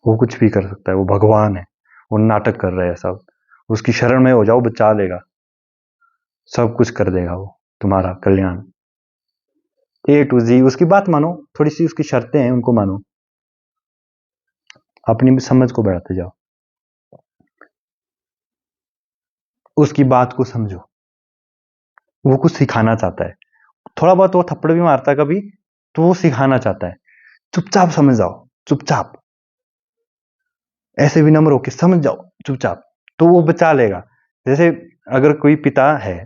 वो कुछ भी कर सकता है, वो भगवान है, वो नाटक कर रहा है सब। उसकी शरण में हो जाओ, बचा लेगा, सब कुछ कर देगा वो, तुम्हारा कल्याण ए टू जी। उसकी बात मानो, थोड़ी सी उसकी शर्तें हैं उनको मानो, अपनी समझ को बढ़ाते जाओ, उसकी बात को समझो। वो कुछ सिखाना चाहता है, थोड़ा बहुत वो थप्पड़ भी मारता है कभी, तो वो सिखाना चाहता है। चुपचाप समझ जाओ, चुपचाप, ऐसे विनम्र होके समझ जाओ चुपचाप, तो वो बचा लेगा। जैसे अगर कोई पिता है,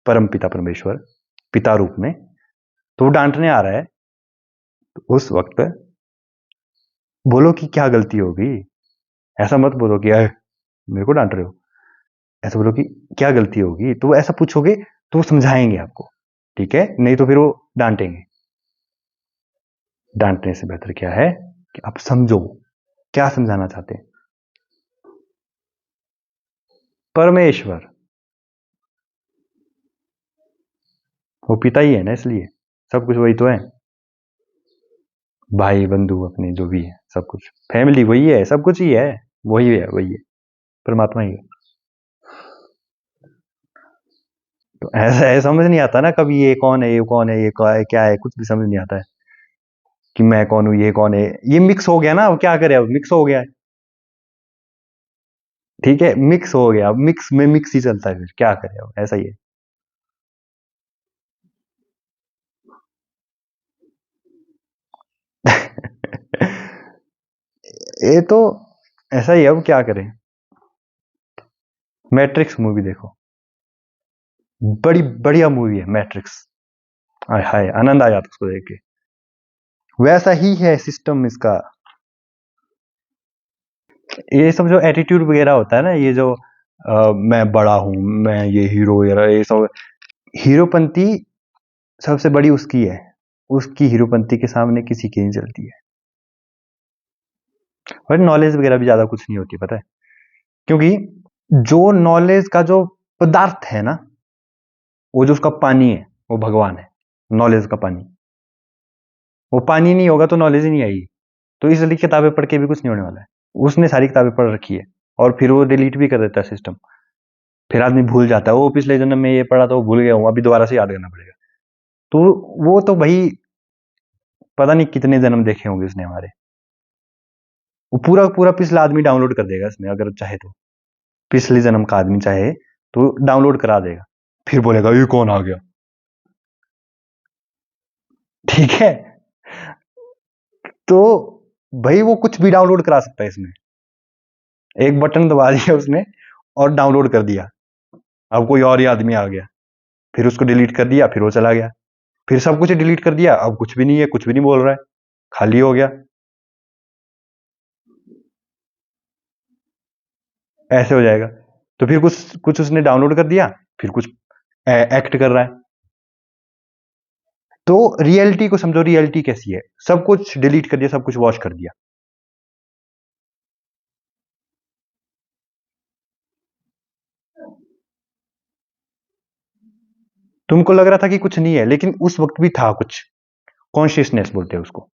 परम पिता परमेश्वर पिता रूप में, तो वो डांटने आ रहा है, तो उस वक्त बोलो कि क्या गलती होगी। ऐसा मत बोलो कि मेरे को डांट रहे हो, ऐसा बोलो कि क्या गलती होगी। तो ऐसा पूछोगे तो वो समझाएंगे आपको, ठीक है, नहीं तो फिर वो डांटेंगे। डांटने से बेहतर क्या है कि आप समझो क्या समझाना चाहते हैं। परमेश्वर वो पिता ही है ना, इसलिए सब कुछ वही तो है। भाई बंधु अपने जो भी है, सब कुछ फैमिली वही है, सब कुछ ही है, वही है, वही है, परमात्मा ही है। तो ऐसा है, समझ नहीं आता ना कभी, ये कौन है, ये कौन है, ये क्या है, कुछ भी समझ नहीं आता है कि मैं कौन हूं, ये कौन है। ये मिक्स हो गया ना, अब क्या करे, अब मिक्स हो गया है, ठीक है, मिक्स हो गया, अब मिक्स में मिक्स ही चलता है, फिर क्या करे, अब ऐसा ही है। ये तो ऐसा ही है, अब क्या करें। मैट्रिक्स मूवी देखो, बड़ी बढ़िया मूवी है मैट्रिक्स। हाय हाय, आनंद आ जाता उसको देख के। वैसा ही है सिस्टम इसका। ये सब जो एटीट्यूड वगैरह होता है ना, ये जो मैं बड़ा हूं, मैं ये हीरो वगैरह, ये सब हीरोपंती सबसे बड़ी उसकी है। उसकी हीरोपंती के सामने किसी की नहीं चलती है। और नॉलेज वगैरह भी ज्यादा कुछ नहीं होती, पता है, क्योंकि जो नॉलेज का जो पदार्थ है ना, वो जो उसका पानी है, वो भगवान है। नॉलेज का पानी, वो पानी नहीं होगा तो नॉलेज ही नहीं आएगी। तो इसलिए किताबें पढ़ के भी कुछ नहीं होने वाला है। उसने सारी किताबें पढ़ रखी है, और फिर वो डिलीट भी कर देता है सिस्टम। फिर आदमी भूल जाता है, वो पिछले जन्म में ये पढ़ा था, वो भूल गया हूँ, अभी दोबारा से याद करना पड़ेगा। तो वो तो भाई पता नहीं कितने जन्म देखे होंगे उसने हमारे। वो पूरा पूरा पिछला आदमी डाउनलोड कर देगा इसमें, अगर चाहे तो। पिछले जन्म का आदमी चाहे तो डाउनलोड करा देगा, फिर बोलेगा ये कौन आ गया, ठीक है। तो भाई वो कुछ भी डाउनलोड करा सकता है इसमें। एक बटन दबा दिया उसने और डाउनलोड कर दिया। अब कोई और ही आदमी आ गया, फिर उसको डिलीट कर दिया, फिर वो चला गया। फिर सब कुछ डिलीट कर दिया, अब कुछ भी नहीं है, कुछ भी नहीं बोल रहा है, खाली हो गया। ऐसे हो जाएगा। तो फिर कुछ कुछ उसने डाउनलोड कर दिया, फिर कुछ एक्ट कर रहा है। तो रियलिटी को समझो, रियलिटी कैसी है, सब कुछ डिलीट कर दिया, सब कुछ वॉश कर दिया। तुमको लग रहा था कि कुछ नहीं है, लेकिन उस वक्त भी था कुछ। कॉन्शियसनेस बोलते हैं उसको।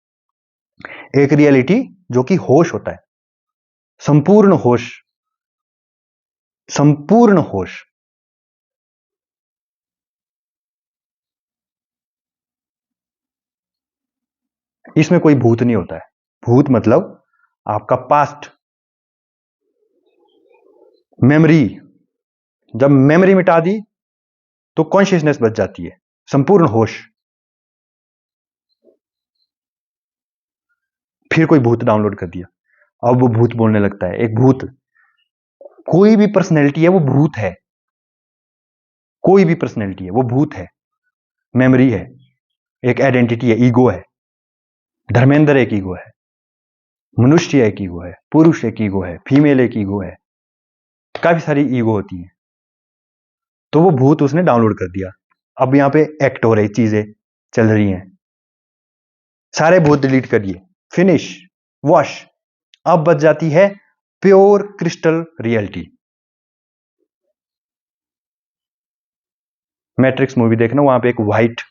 एक रियलिटी जो कि होश होता है, संपूर्ण होश, संपूर्ण होश। इसमें कोई भूत नहीं होता है। भूत मतलब आपका पास्ट, मेमोरी। जब मेमोरी मिटा दी तो कॉन्शियसनेस बच जाती है, संपूर्ण होश। फिर कोई भूत डाउनलोड कर दिया, अब वो भूत बोलने लगता है। एक भूत, कोई भी पर्सनैलिटी है वो भूत है, कोई भी पर्सनैलिटी है वो भूत है। मेमोरी है, एक आइडेंटिटी है, ईगो है। धर्मेंद्र एक ईगो है, मनुष्य एक ईगो है, पुरुष एक ईगो है, फीमेल एक ईगो है, काफी सारी ईगो होती हैं। तो वो भूत उसने डाउनलोड कर दिया। अब यहां पे एक्ट हो रही चीजें चल रही हैं, सारे भूत डिलीट कर दिए, फिनिश, वॉश। अब बच जाती है pure crystal reality. Matrix movie देखना, वहां पे एक व्हाइट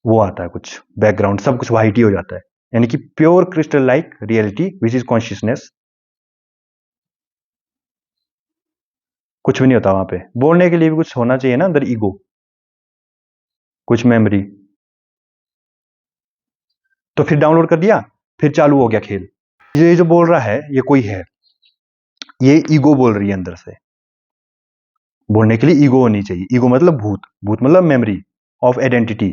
वो आता है कुछ बैकग्राउंड, सब कुछ वाइट ही हो जाता है, यानी कि pure crystal like reality which is consciousness. कुछ भी नहीं होता वहां पे, बोलने के लिए भी कुछ होना चाहिए ना अंदर, ईगो, कुछ मेमोरी। तो फिर डाउनलोड कर दिया, फिर चालू हो गया खेल। ये जो बोल रहा है ये कोई है, ये ईगो बोल रही है अंदर से। बोलने के लिए ईगो होनी चाहिए, ईगो मतलब भूत, भूत मतलब मेमोरी ऑफ आइडेंटिटी,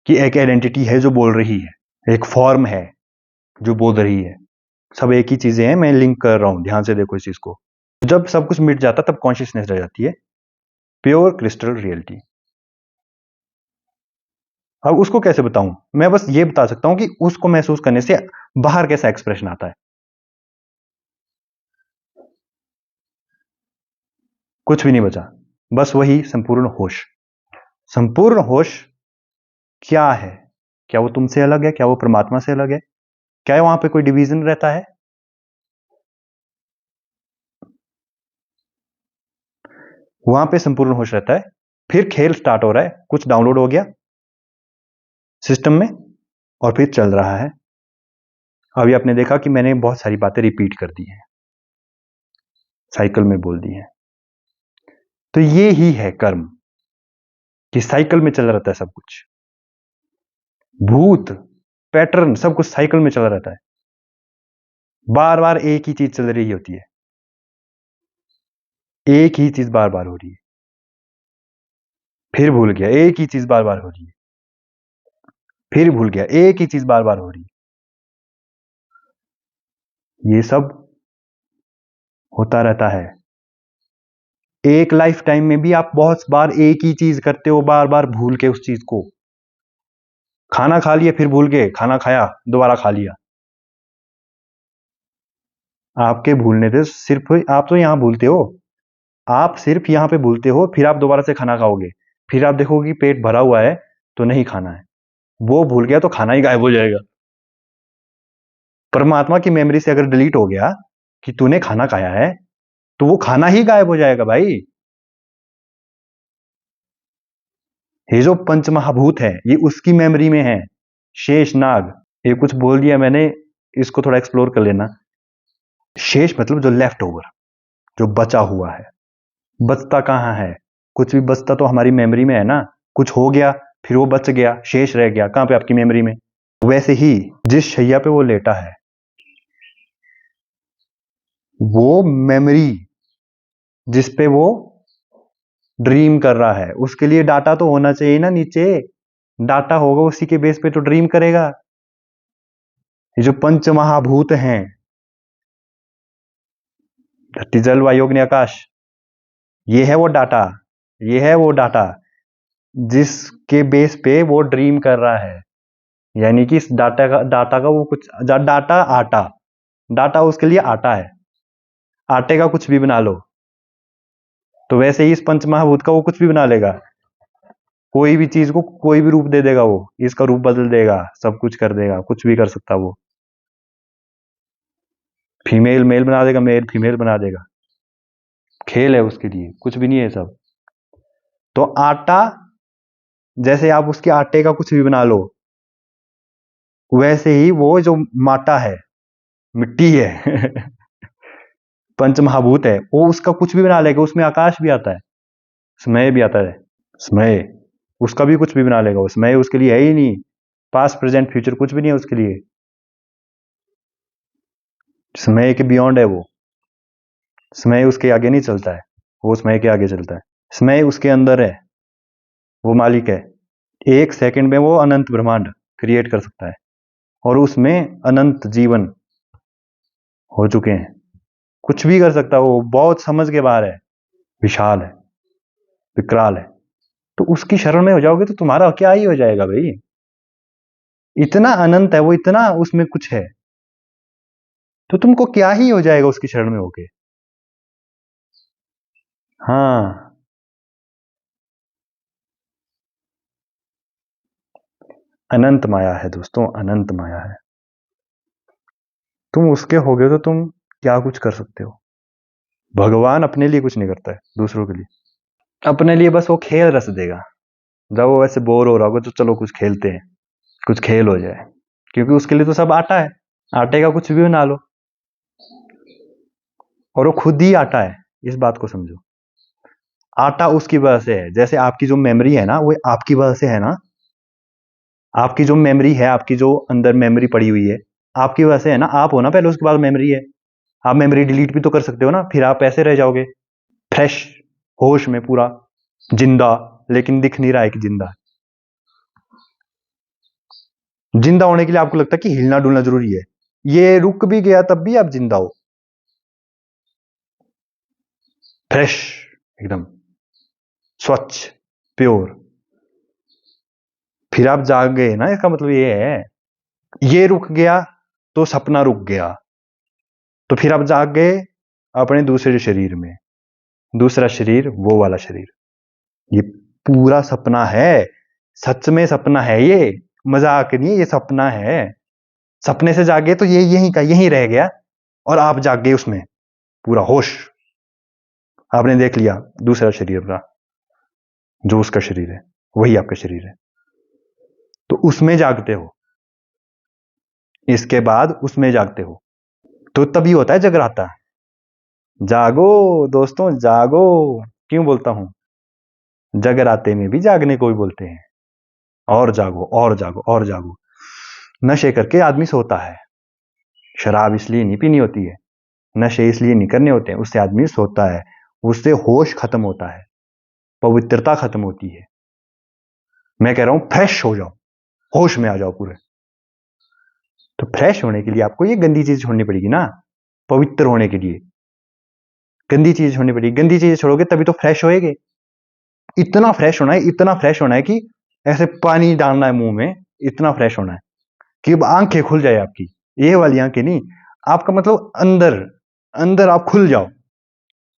कि एक आइडेंटिटी है जो बोल रही है, एक फॉर्म है जो बोल रही है। सब एक ही चीजें हैं, मैं लिंक कर रहा हूं, ध्यान से देखो इस चीज को। जब सब कुछ मिट जाता तब कॉन्शियसनेस रह जाती है, प्योर क्रिस्टल रियलिटी। अब उसको कैसे बताऊं, मैं बस ये बता सकता हूं कि उसको महसूस करने से बाहर कैसा एक्सप्रेशन आता है। कुछ भी नहीं बचा, बस वही संपूर्ण होश। संपूर्ण होश क्या है? क्या वो तुमसे अलग है? क्या वो परमात्मा से अलग है? क्या वहां पे कोई डिवीजन रहता है? वहां पे संपूर्ण होश रहता है। फिर खेल स्टार्ट हो रहा है, कुछ डाउनलोड हो गया सिस्टम में और फिर चल रहा है। अभी आपने देखा कि मैंने बहुत सारी बातें रिपीट कर दी हैं, साइकिल में बोल दी हैं। तो ये ही है कर्म, कि साइकिल में चल रहता है सब कुछ। भूत, पैटर्न, सब कुछ साइकिल में चल रहता है, बार बार एक ही चीज चल रही होती है, एक ही चीज बार बार हो रही है, फिर भूल गया, एक ही चीज बार बार हो रही है, फिर भूल गया, एक ही चीज बार बार हो रही है। ये सब होता रहता है। एक लाइफ टाइम में भी आप बहुत बार एक ही चीज करते हो, बार बार भूल के उस चीज को। खाना खा लिया फिर भूल गए, खाना खाया दोबारा खा लिया। आपके भूलने से सिर्फ आप तो यहां भूलते हो, आप सिर्फ यहां पे भूलते हो, फिर आप दोबारा से खाना खाओगे, फिर आप देखोगे कि पेट भरा हुआ है तो नहीं खाना है, वो भूल गया तो खाना ही गायब हो जाएगा। परमात्मा की मेमोरी से अगर डिलीट हो गया कि तूने खाना खाया है, तो वो खाना ही गायब हो जाएगा भाई। ये जो पंच महाभूत है ये उसकी मेमोरी में है। शेष नाग, ये कुछ बोल दिया मैंने, इसको थोड़ा एक्सप्लोर कर लेना। शेष मतलब जो लेफ्ट ओवर, जो बचा हुआ है। बचता कहाँ है? कुछ भी बचता तो हमारी मेमोरी में है ना। कुछ हो गया फिर वो बच गया, शेष रह गया कहां पे? आपकी मेमोरी में। वैसे ही जिस शैया पे वो लेटा है, वो मेमोरी जिस पे वो ड्रीम कर रहा है, उसके लिए डाटा तो होना चाहिए ना नीचे। डाटा होगा उसी के बेस पे तो ड्रीम करेगा। ये जो पंच महाभूत हैं, धरती जल वायु अग्नि आकाश, ये है वो डाटा, ये है वो डाटा जिसके बेस पे वो ड्रीम कर रहा है। यानी कि इस डाटा का वो कुछ डाटा, आटा, डाटा उसके लिए आटा है। आटे का कुछ भी बना लो, तो वैसे ही इस पंच महाभूत का वो कुछ भी बना लेगा। कोई भी चीज को कोई भी रूप दे देगा, वो इसका रूप बदल देगा, सब कुछ कर देगा, कुछ भी कर सकता वो। फीमेल मेल बना देगा, मेल फीमेल बना देगा। खेल है उसके लिए, कुछ भी नहीं है सब। तो आटा, जैसे आप उसके आटे का कुछ भी बना लो, वैसे ही वो जो माटा है, मिट्टी है पंच महाभूत है, वो उसका कुछ भी बना लेगा। उसमें आकाश भी आता है, समय भी आता है, समय उसका भी कुछ भी बना लेगा। वो समय उसके लिए है ही नहीं, पास्ट प्रेजेंट फ्यूचर कुछ भी नहीं है उसके लिए। समय के बियॉन्ड है वो, समय उसके आगे नहीं चलता है, वो समय के आगे चलता है। समय उसके अंदर है, वो मालिक है। एक सेकंड में वो अनंत ब्रह्मांड क्रिएट कर सकता है, और उसमें अनंत जीवन हो चुके हैं। कुछ भी कर सकता है वो, बहुत समझ के बाहर है, विशाल है, विकराल है। तो उसकी शरण में हो जाओगे तो तुम्हारा क्या ही हो जाएगा भाई। इतना अनंत है वो, इतना उसमें कुछ है, तो तुमको क्या ही हो जाएगा उसकी शरण में होके। हाँ, अनंत माया है दोस्तों, अनंत माया है। तुम उसके होगे तो तुम क्या कुछ कर सकते हो। भगवान अपने लिए कुछ नहीं करता है, दूसरों के लिए। अपने लिए बस वो खेल रच देगा, जब वो वैसे बोर हो रहा होगा तो चलो कुछ खेलते हैं, कुछ खेल हो जाए, क्योंकि उसके लिए तो सब आटा है, आटे का कुछ भी बना लो, और वो खुद ही आटा है, इस बात को समझो। आटा उसकी वजह से है, जैसे आपकी जो मेमोरी है ना वो आपकी वजह से है ना, आपकी जो मेमोरी है, आपकी जो अंदर मेमोरी पड़ी हुई है आपकी वजह से है ना, आप हो ना पहले, उसके बाद मेमोरी है। आप मेमोरी डिलीट भी तो कर सकते हो ना, फिर आप ऐसे रह जाओगे फ्रेश, होश में पूरा जिंदा, लेकिन दिख नहीं रहा है कि जिंदा है। जिंदा होने के लिए आपको लगता है कि हिलना डुलना जरूरी है, ये रुक भी गया तब भी आप जिंदा हो, फ्रेश, एकदम स्वच्छ, प्योर। फिर आप जाग गए ना, इसका मतलब ये है, ये रुक गया तो सपना रुक गया, तो फिर आप जाग गए अपने दूसरे शरीर में, दूसरा शरीर वो वाला शरीर। ये पूरा सपना है, सच में सपना है, ये मजाक नहीं है, ये सपना है। सपने से जागे तो ये यहीं का यहीं रह गया, और आप जाग गए उसमें, पूरा होश, आपने देख लिया दूसरा शरीर अपना, जो उसका शरीर है वही आपका शरीर है, तो उसमें जागते हो, इसके बाद उसमें जागते हो, तो तभी होता है जगराता। जागो दोस्तों जागो, क्यों बोलता हूं, जगराते में भी जागने को ही बोलते हैं, और जागो और जागो और जागो। नशे करके आदमी सोता है, शराब इसलिए नहीं पीनी होती है, नशे इसलिए नहीं करने होते हैं, उससे आदमी सोता है, उससे होश खत्म होता है, पवित्रता खत्म होती है। मैं कह रहा हूं फ्रेश हो जाओ, होश में आ जाओ पूरे। तो फ्रेश होने के लिए आपको ये गंदी चीज छोड़नी पड़ेगी ना, पवित्र होने के लिए गंदी चीज छोड़नी पड़ेगी, गंदी चीज छोड़ोगे तभी तो फ्रेश होएगे। इतना फ्रेश होना है, इतना फ्रेश होना है कि ऐसे पानी डालना है मुंह में, इतना फ्रेश होना है कि अब आंखें खुल जाए आपकी, ये वाली आंखें नहीं, आपका मतलब अंदर, अंदर आप खुल जाओ,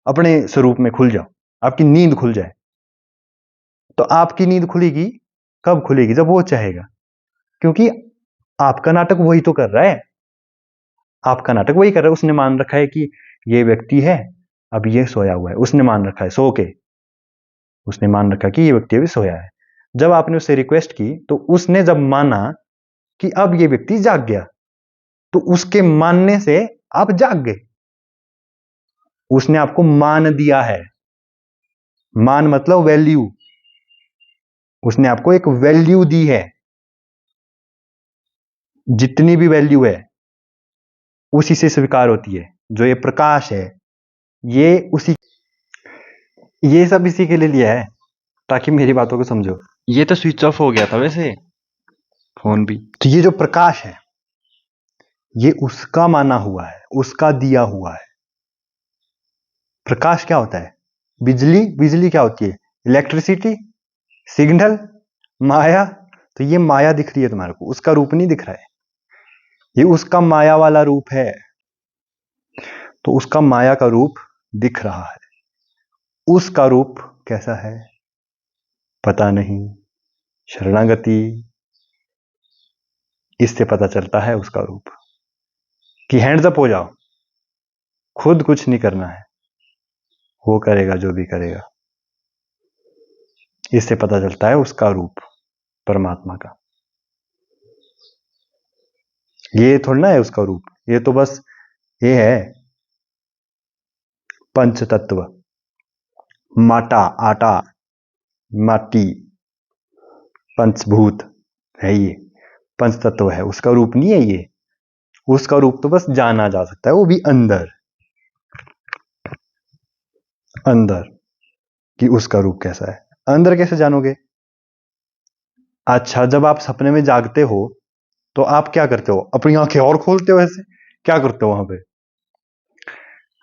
अपने स्वरूप में खुल जाओ, आपकी नींद खुल जाए। तो आपकी नींद खुलेगी कब खुलेगी, जब वो चाहेगा, क्योंकि आपका नाटक वही तो कर रहा है, आपका नाटक वही कर रहा है। उसने मान रखा है कि ये व्यक्ति है, अब ये सोया हुआ है, उसने मान रखा है सो के, उसने मान रखा कि ये व्यक्ति अभी सोया है। जब आपने उससे रिक्वेस्ट की तो उसने जब माना कि अब ये व्यक्ति जाग गया, तो उसके मानने से आप जाग गए, उसने आपको मान दिया है। मान मतलब वैल्यू, उसने आपको एक वैल्यू दी है, जितनी भी वैल्यू है उसी से स्वीकार होती है। जो ये प्रकाश है ये उसी, ये सब इसी के लिए लिया है ताकि मेरी बातों को समझो। ये तो स्विच ऑफ हो गया था वैसे फोन भी, तो ये जो प्रकाश है ये उसका माना हुआ है, उसका दिया हुआ है। प्रकाश क्या होता है, बिजली, बिजली क्या होती है, इलेक्ट्रिसिटी, सिग्नल, माया। तो ये माया दिख रही है तुम्हारे को, उसका रूप नहीं दिख रहा है, ये उसका माया वाला रूप है, तो उसका माया का रूप दिख रहा है। उसका रूप कैसा है पता नहीं, शरणागति, इससे पता चलता है उसका रूप, कि हैंड्स अप हो जाओ, खुद कुछ नहीं करना है, वो करेगा जो भी करेगा। इससे पता चलता है उसका रूप परमात्मा का। ये थोड़ा ना है उसका रूप, ये तो बस ये है पंच तत्व, माटा, आटा, माटी, पंचभूत है ये, पंच तत्व है, उसका रूप नहीं है ये। उसका रूप तो बस जाना जा सकता है, वो भी अंदर, अंदर कि उसका रूप कैसा है, अंदर कैसे जानोगे। अच्छा, जब आप सपने में जागते हो तो आप क्या करते हो, अपनी आंखें और खोलते हो, ऐसे क्या करते हो वहां पे।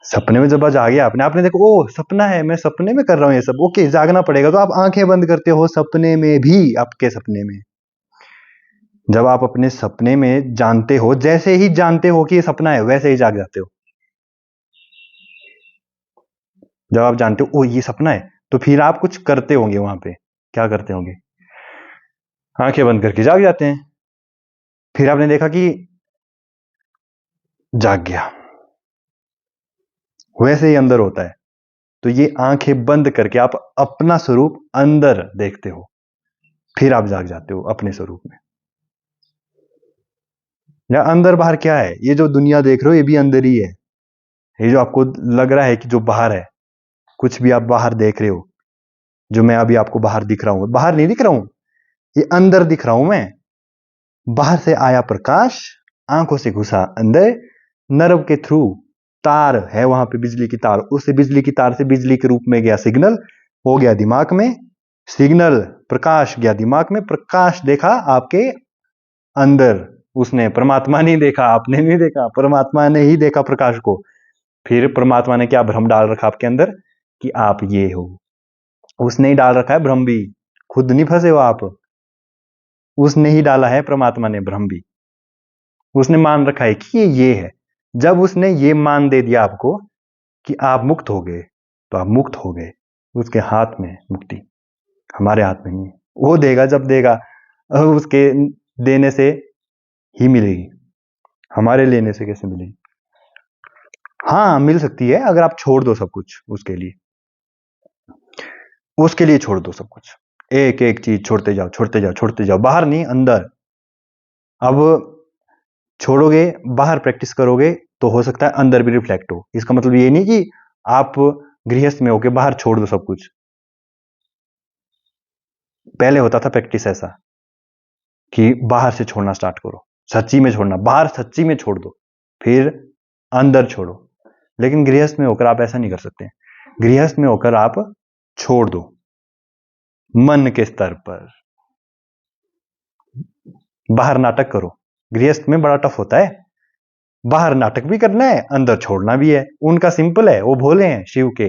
सपने में जब जागे आपने आपने देखो ओ सपना है, मैं सपने में कर रहा हूं ये सब, ओके जागना पड़ेगा, तो आप आंखें बंद करते हो सपने में भी, आपके सपने में। जब आप अपने सपने में जानते हो, जैसे ही जानते हो कि ये सपना है वैसे ही जाग जाते हो। जब आप जानते हो ओ ये सपना है, तो फिर आप कुछ करते होंगे वहां पे, क्या करते होंगे, आंखें बंद करके जाग जाते हैं। फिर आपने देखा कि जाग गया, वैसे ही अंदर होता है। तो ये आंखें बंद करके आप अपना स्वरूप अंदर देखते हो, फिर आप जाग जाते हो अपने स्वरूप में। या अंदर बाहर क्या है, ये जो दुनिया देख रहे हो ये भी अंदर ही है। ये जो आपको लग रहा है कि जो बाहर है, कुछ भी आप बाहर देख रहे हो, जो मैं अभी आपको बाहर दिख रहा हूं, बाहर नहीं दिख रहा हूं, ये अंदर दिख रहा हूं मैं। बाहर से आया प्रकाश, आंखों से घुसा अंदर, नर्व के थ्रू तार है वहां पे, बिजली की तार, उससे बिजली की तार से बिजली के रूप में गया सिग्नल, हो गया दिमाग में, सिग्नल प्रकाश गया दिमाग में, प्रकाश देखा आपके अंदर, उसने परमात्मा नहीं देखा, आपने नहीं देखा, परमात्मा ने ही देखा प्रकाश को। फिर परमात्मा ने क्या भ्रम डाल रखा आपके अंदर कि आप ये हो, उसने ही डाल रखा है भ्रम भी, खुद नहीं फंसे हो आप, उसने ही डाला है परमात्मा ने भ्रम भी, उसने मान रखा है कि ये है। जब उसने ये मान दे दिया आपको कि आप मुक्त हो गए, तो आप मुक्त हो गए, उसके हाथ में मुक्ति, हमारे हाथ में नहीं है। वो देगा जब देगा, उसके देने से ही मिलेगी, हमारे लेने से कैसे मिलेगी। हाँ मिल सकती है अगर आप छोड़ दो सब कुछ, उसके लिए छोड़ दो सब कुछ, एक एक चीज छोड़ते जाओ छोड़ते जाओ छोड़ते जाओ, बाहर नहीं अंदर। अब छोड़ोगे, बाहर प्रैक्टिस करोगे तो हो सकता है अंदर भी रिफ्लेक्ट हो। इसका मतलब ये नहीं कि आप गृहस्थ में होके बाहर छोड़ दो सब कुछ। पहले होता था प्रैक्टिस ऐसा कि बाहर से छोड़ना स्टार्ट करो, सच्ची में छोड़ना, बाहर सच्ची में छोड़ दो, फिर अंदर छोड़ो। लेकिन गृहस्थ में होकर आप ऐसा नहीं कर सकते। गृहस्थ में होकर आप छोड़ दो मन के स्तर पर, बाहर नाटक करो। गृहस्थ में बड़ा टफ होता है, बाहर नाटक भी करना है, अंदर छोड़ना भी है। उनका सिंपल है, वो भोले हैं शिव के,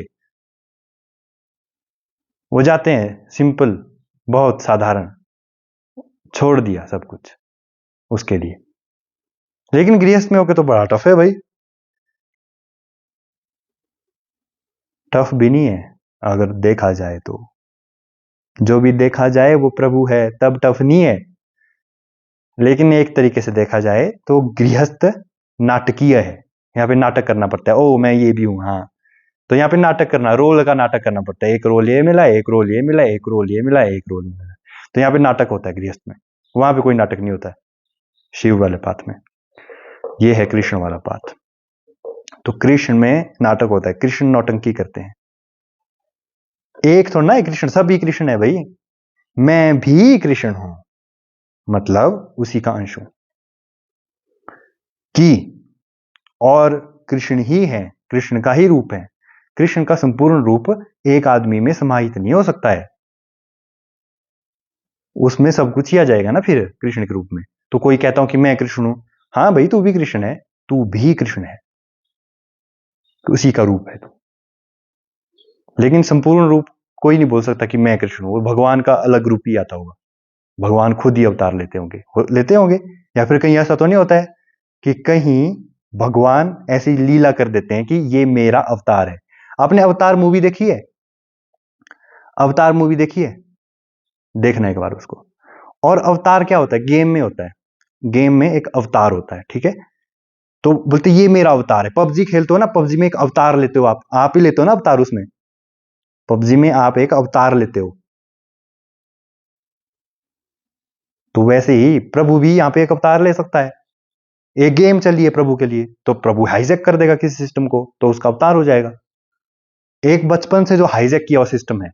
वो जाते हैं सिंपल, बहुत साधारण, छोड़ दिया सब कुछ उसके लिए। लेकिन गृहस्थ में होके तो बड़ा टफ है भाई। टफ भी नहीं है अगर देखा जाए तो, जो भी देखा जाए वो प्रभु है, तब टफ नहीं है। लेकिन एक तरीके से देखा जाए तो गृहस्थ नाटकीय है, यहाँ पे नाटक करना पड़ता है। ओ मैं ये भी हूं, हाँ, तो यहाँ पे नाटक करना, रोल का नाटक करना पड़ता है। एक रोल ये मिला, एक रोल ये मिला, एक रोल ये मिला, एक रोल ये मिला, तो यहाँ पे नाटक होता है गृहस्थ में। वहां पे कोई नाटक नहीं होता है शिव वाले पाथ में। ये है कृष्ण वाला पाथ। तो कृष्ण में नाटक होता है, कृष्ण नौटंकी करते हैं। एक थोड़ा ना है कृष्ण, सभी कृष्ण है भाई। मैं भी कृष्ण हूं, मतलब उसी का अंश हूं कि, और कृष्ण ही है, कृष्ण का ही रूप है। कृष्ण का संपूर्ण रूप एक आदमी में समाहित नहीं हो सकता है, उसमें सब कुछ ही आ जाएगा ना फिर कृष्ण के रूप में। तो कोई कहता हूं कि मैं कृष्ण हूं, हाँ भाई तू भी कृष्ण है, तू भी कृष्ण है, तो उसी का रूप है तू। लेकिन संपूर्ण रूप कोई नहीं बोल सकता कि मैं कृष्ण हूं, भगवान का अलग रूप ही आता होगा, भगवान खुद ही अवतार लेते होंगे। या फिर कहीं ऐसा तो नहीं होता है कि कहीं भगवान ऐसी लीला कर देते हैं कि ये मेरा अवतार है। आपने अवतार मूवी देखी है? अवतार मूवी देखी है? देखना एक बार उसको। और अवतार क्या होता है? गेम में होता है, गेम में एक अवतार होता है, ठीक है। तो बोलते ये मेरा अवतार है। पबजी खेलते हो ना, पबजी में एक अवतार लेते हो, आप ही लेते हो ना अवतार उसमें, पबजी में आप एक अवतार लेते हो। तो वैसे ही प्रभु भी यहाँ पे एक अवतार ले सकता है। एक गेम चली है प्रभु के लिए, तो प्रभु हाईजैक कर देगा किसी सिस्टम को, तो उसका अवतार हो जाएगा। एक बचपन से जो हाईजैक किया हुआ सिस्टम है,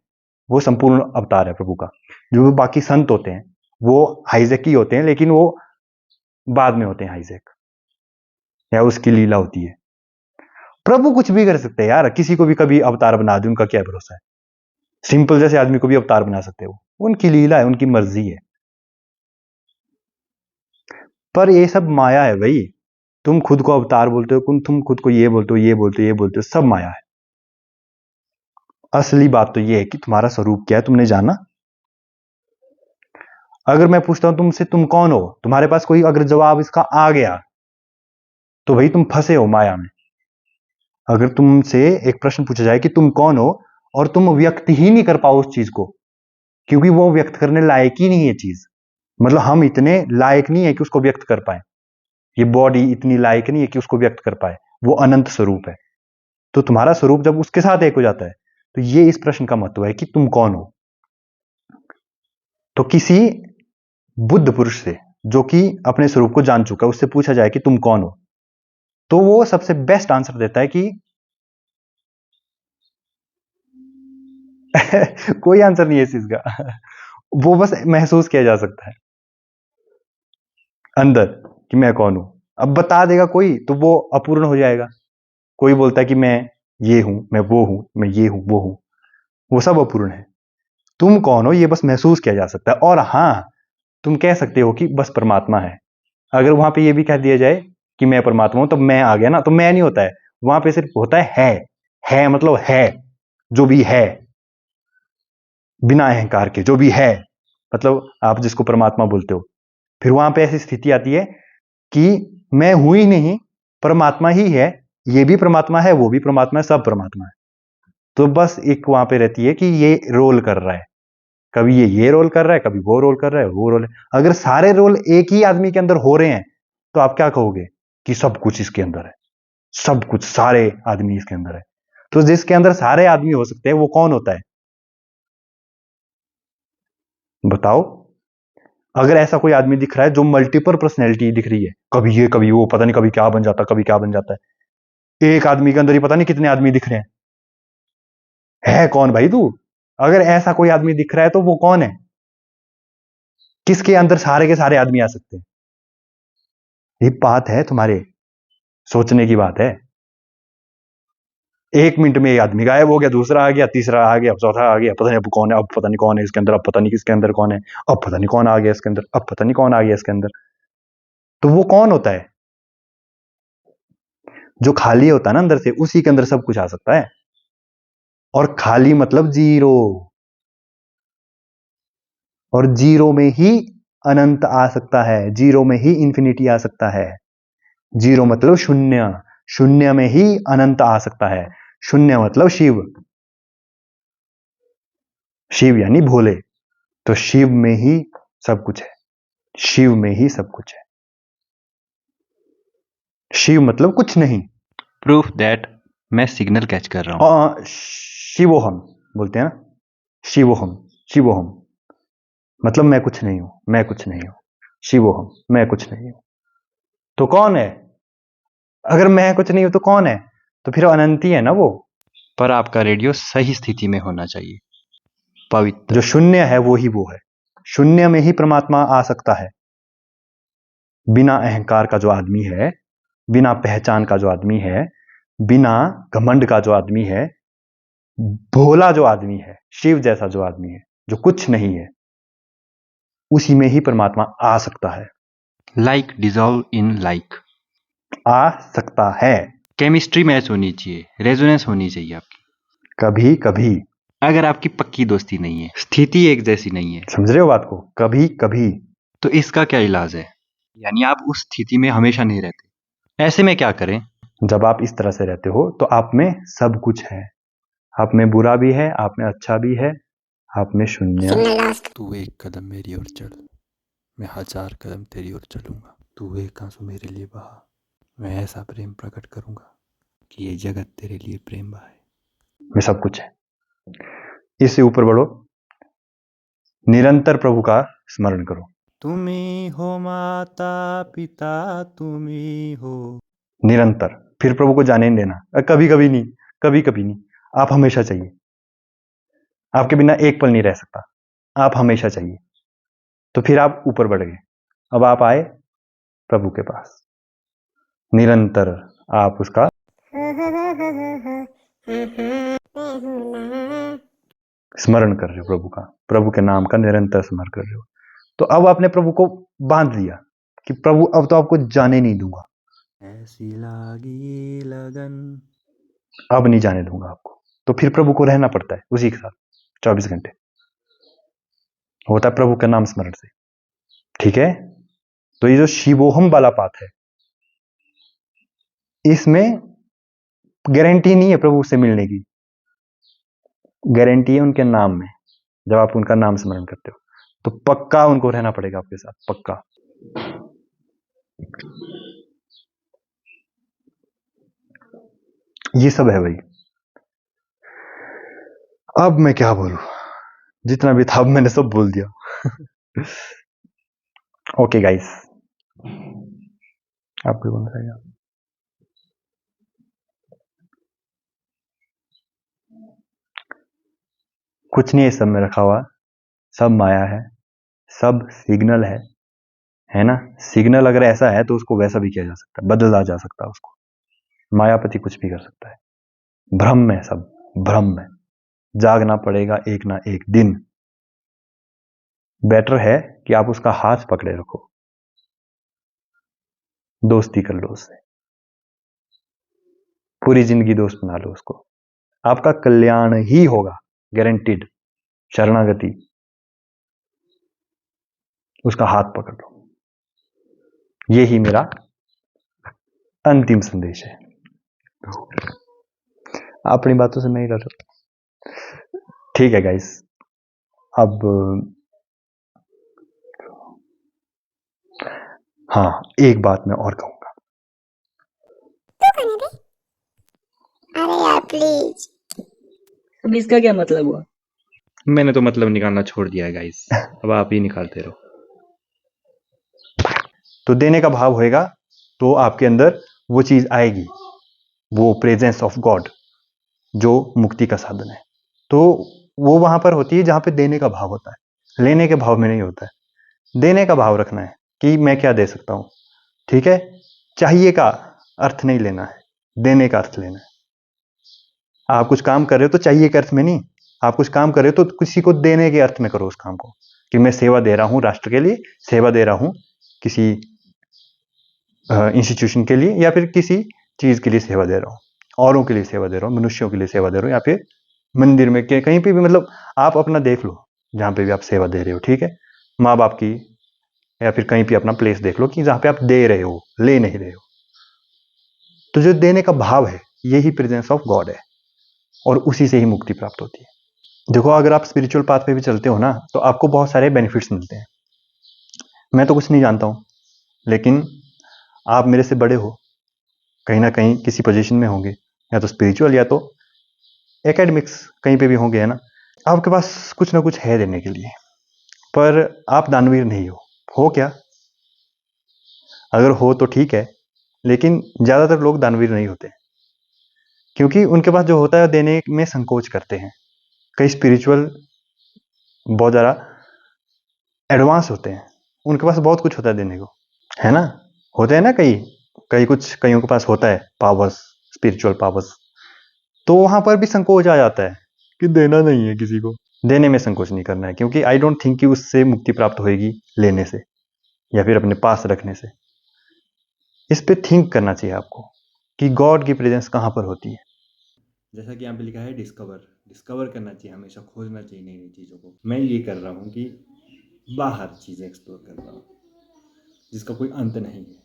वो संपूर्ण अवतार है प्रभु का। जो बाकी संत होते हैं वो हाईजैक ही होते हैं, लेकिन वो बाद में होते हैं हाईजैक, या उसकी लीला होती है। प्रभु कुछ भी कर सकते हैं यार, किसी को भी कभी अवतार बना दे, उनका क्या भरोसा है। सिंपल जैसे आदमी को भी अवतार बना सकते हो, उनकी लीला है, उनकी मर्जी है। पर ये सब माया है भाई। तुम खुद को अवतार बोलते हो, तुम खुद को ये बोलते हो, ये बोलते हो, ये बोलते हो, सब माया है। असली बात तो ये है कि तुम्हारा स्वरूप क्या है, तुमने जाना। अगर मैं पूछता हूं तुमसे तुम कौन हो, तुम्हारे पास कोई अगर जवाब इसका आ गया, तो भाई तुम फंसे हो माया में। अगर तुमसे एक प्रश्न पूछा जाए कि तुम कौन हो, और तुम व्यक्त ही नहीं कर पाओ उस चीज को, क्योंकि वो व्यक्त करने लायक ही नहीं है चीज। मतलब हम इतने लायक नहीं है कि उसको व्यक्त कर पाए, ये बॉडी इतनी लायक नहीं है कि उसको व्यक्त कर पाए, वो अनंत स्वरूप है। तो तुम्हारा स्वरूप जब उसके साथ एक हो जाता है, तो ये इस प्रश्न का महत्व है कि तुम कौन हो। तो किसी बुद्ध पुरुष से, जो कि अपने स्वरूप को जान चुका है, उससे पूछा जाए कि तुम कौन हो, तो वो सबसे बेस्ट आंसर देता है कि कोई आंसर नहीं है इस चीज का। वो बस महसूस किया जा सकता है अंदर कि मैं कौन हूं। अब बता देगा कोई तो वो अपूर्ण हो जाएगा। कोई बोलता है कि मैं ये हूं, मैं वो हूं, मैं ये हूं, वो हूं, वो सब अपूर्ण है। तुम कौन हो ये बस महसूस किया जा सकता है। और हाँ, तुम कह सकते हो कि बस परमात्मा है। अगर वहां पे ये भी कह दिया जाए कि मैं परमात्मा हूं, तब मैं आ गया ना, तो मैं नहीं होता है, वहां पे सिर्फ होता है मतलब है, जो भी है, बिना अहंकार के जो भी है, मतलब आप जिसको परमात्मा बोलते हो। फिर वहां पे ऐसी स्थिति आती है कि मैं हूं ही नहीं, परमात्मा ही है, ये भी परमात्मा है, वो भी परमात्मा है, सब परमात्मा है। तो बस एक वहां पे रहती है कि ये रोल कर रहा है, कभी ये रोल कर रहा है, कभी वो रोल कर रहा है, वो रोल। अगर सारे रोल एक ही आदमी के अंदर हो रहे हैं, तो आप क्या कहोगे कि सब कुछ इसके अंदर है, सब कुछ सारे आदमी इसके अंदर है। तो जिसके अंदर सारे आदमी हो सकते हैं वो कौन होता है, बताओ। अगर ऐसा कोई आदमी दिख रहा है जो मल्टीपल पर्सनैलिटी दिख रही है, कभी ये कभी वो, पता नहीं कभी क्या बन जाता है, कभी क्या बन जाता है, एक आदमी के अंदर ही पता नहीं कितने आदमी दिख रहे हैं, है कौन भाई तू? अगर ऐसा कोई आदमी दिख रहा है तो वो कौन है, किसके अंदर सारे के सारे आदमी आ सकते हैं? ये बात है, तुम्हारे सोचने की बात है। एक मिनट में ये आदमी गायब हो गया, दूसरा आ गया, तीसरा आ गया, चौथा आ गया, पता नहीं अब कौन है, अब पता नहीं कौन है इसके अंदर, अब पता नहीं किसके अंदर कौन है, अब पता नहीं कौन आ गया इसके अंदर, अब पता नहीं कौन आ गया इसके अंदर। तो वो कौन होता है? जो खाली होता है ना अंदर से, उसी के अंदर सब कुछ आ सकता है। और खाली मतलब जीरो, और जीरो में ही अनंत आ सकता है, जीरो में ही इंफिनिटी आ सकता है। जीरो मतलब शून्य, शून्य में ही अनंत आ सकता है। शून्य मतलब शिव, शिव यानी भोले। तो शिव में ही सब कुछ है, शिव में ही सब कुछ है। शिव मतलब कुछ नहीं। प्रूफ दैट मैं सिग्नल कैच कर रहा हूँ। शिवोहम बोलते हैं ना, शिवोहम, शिवोहम मतलब मैं कुछ नहीं हूं, मैं कुछ नहीं हूं, शिवोहम मैं कुछ नहीं हूं। तो कौन है? अगर मैं कुछ नहीं हूं तो कौन है? तो फिर अनंत ही है ना वो। पर आपका रेडियो सही स्थिति में होना चाहिए, पवित्र। जो शून्य है वो ही वो है, शून्य में ही परमात्मा आ सकता है। बिना अहंकार का जो आदमी है, बिना पहचान का जो आदमी है, बिना घमंड का जो आदमी है, भोला जो आदमी है, शिव जैसा जो आदमी है, जो कुछ नहीं है, उसी में ही परमात्मा आ सकता है। लाइक डिजॉल्व इन लाइक, आ सकता है केमिस्ट्री मैच होनी चाहिए, रेजोनेंस होनी चाहिए आपकी। कभी कभी। अगर आपकी पक्की दोस्ती नहीं है, स्थिति एक जैसी नहीं है, समझ रहे हो बात को? कभी कभी। तो इसका क्या इलाज है? यानी आप उस स्थिति में हमेशा नहीं रहते, ऐसे में क्या करें? जब आप इस तरह से रहते हो तो आप में सब कुछ है, आप में बुरा भी है, आप में अच्छा भी है, आप में शून्य। तू एक कदम मेरी ओर चल, मैं 1000 कदम तेरी ओर चलूंगा। तू एक आंसू मेरे लिए बहा, मैं ऐसा प्रेम प्रकट करूंगा कि ये जगत तेरे लिए प्रेम बहाए। में सब कुछ है। इससे ऊपर बढ़ो, निरंतर प्रभु का स्मरण करो। तुम्ही हो माता पिता, तुम्ही हो। निरंतर, फिर प्रभु को जाने नहीं देना, कभी कभी नहीं, कभी कभी नहीं, आप हमेशा चाहिए। आपके बिना एक पल नहीं रह सकता, आप हमेशा चाहिए। तो फिर आप ऊपर बढ़ गए, अब आप आए प्रभु के पास, निरंतर आप उसका स्मरण कर रहे हो, प्रभु का, प्रभु के नाम का निरंतर स्मरण कर रहे हो। तो अब आपने प्रभु को बांध लिया कि प्रभु अब तो आपको जाने नहीं दूंगा, ऐसी लागी लगन। अब नहीं जाने दूंगा आपको। तो फिर प्रभु को रहना पड़ता है उसी के साथ 24 घंटे, होता है प्रभु का नाम स्मरण से। ठीक है, तो ये जो शिवोहम वाला पाठ है, इसमें गारंटी नहीं है प्रभु से मिलने की, गारंटी है उनके नाम में। जब आप उनका नाम स्मरण करते हो तो पक्का उनको रहना पड़ेगा आपके साथ, पक्का। ये सब है भाई। अब मैं क्या बोलूं, जितना भी था अब मैंने सब बोल दिया। ओके गाइस, आपको कौन रहेगा? कुछ नहीं है सब में रखा हुआ, सब माया है, सब सिग्नल है ना? सिग्नल अगर ऐसा है तो उसको वैसा भी किया जा सकता है, बदला जा सकता है उसको। मायापति कुछ भी कर सकता है। भ्रम में सब, भ्रम में जागना पड़ेगा एक ना एक दिन। बेटर है कि आप उसका हाथ पकड़े रखो, दोस्ती कर लो उससे, पूरी जिंदगी दोस्त बना लो उसको, आपका कल्याण ही होगा, गारंटीड। शरणागति, उसका हाथ पकड़ लो, यही मेरा अंतिम संदेश है। अपनी बातों से मैं ही डर रहा। ठीक है गाइस, अब हाँ, एक बात मैं और कहूंगा। अरे यार प्लीज। अब इसका क्या मतलब हुआ? मैंने तो मतलब निकालना छोड़ दिया है गाइस, अब आप ही निकालते रहो। तो देने का भाव होएगा तो आपके अंदर वो चीज आएगी, वो प्रेजेंस ऑफ गॉड जो मुक्ति का साधन है। तो वो वहां पर होती है जहां पे देने का भाव होता है, लेने के भाव में नहीं होता है। देने का भाव रखना है कि मैं क्या दे सकता हूं, ठीक है? चाहिए का अर्थ नहीं लेना है, देने का अर्थ लेना है। आप कुछ काम कर रहे हो तो चाहिए के अर्थ में नहीं, आप कुछ काम कर रहे हो तो किसी को देने के अर्थ में करो उस काम को, कि मैं सेवा दे रहा हूं राष्ट्र के लिए, सेवा दे रहा हूं किसी इंस्टीट्यूशन के लिए, या फिर किसी चीज के लिए सेवा दे रहा हूं, औरों के लिए सेवा दे रहा हूं, मनुष्यों के लिए सेवा दे रहा हूं, या फिर मंदिर में कहीं पे भी, मतलब आप अपना देख लो जहां पे भी आप सेवा दे रहे हो, ठीक है? माँ बाप की, या फिर कहीं पे अपना प्लेस देख लो कि जहां पे आप दे रहे हो, ले नहीं रहे हो। तो जो देने का भाव है यही प्रेजेंस ऑफ गॉड है, और उसी से ही मुक्ति प्राप्त होती है। देखो, अगर आप स्पिरिचुअल पाथ पे भी चलते हो ना तो आपको बहुत सारे बेनिफिट्स मिलते हैं। मैं तो कुछ नहीं जानता हूं, लेकिन आप मेरे से बड़े हो, कहीं ना कहीं किसी पोजीशन में होंगे, या तो स्पिरिचुअल या तो एकेडमिक्स, कहीं पे भी होंगे, है ना? आपके पास कुछ ना कुछ है देने के लिए, पर आप दानवीर नहीं हो क्या? अगर हो तो ठीक है, लेकिन ज्यादातर लोग दानवीर नहीं होते, क्योंकि उनके पास जो होता है देने में संकोच करते हैं। कई स्पिरिचुअल बहुत ज़्यादा एडवांस होते हैं, उनके पास बहुत कुछ होता है देने को, है ना? होते हैं ना कई कई कुछ कईयों के पास होता है पावर्स, स्पिरिचुअल पावर्स, तो वहां पर भी संकोच आ जाता है कि देना नहीं है किसी को। देने में संकोच नहीं करना है, क्योंकि आई डोंट थिंक कि उससे मुक्ति प्राप्त होएगी लेने से, या फिर अपने पास रखने से। इस पे थिंक करना चाहिए आपको कि गॉड की प्रेजेंस कहाँ पर होती है। जैसा कि यहाँ पे लिखा है डिस्कवर करना चाहिए, हमेशा खोजना चाहिए नई नई चीज़ों को। मैं ये कर रहा हूँ कि बाहर चीज़ें एक्सप्लोर कर रहा हूँ, जिसका कोई अंत नहीं है,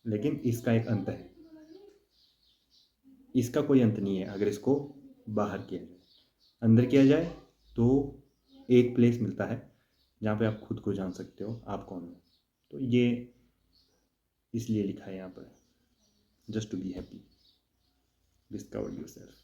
लेकिन इसका एक अंत है। इसका कोई अंत नहीं है अगर इसको बाहर किया जाए। अंदर किया जाए तो एक प्लेस मिलता है जहाँ पे आप खुद को जान सकते हो आप कौन हो। तो ये इसलिए लिखा है यहाँ पर, just to be happy, discover yourself.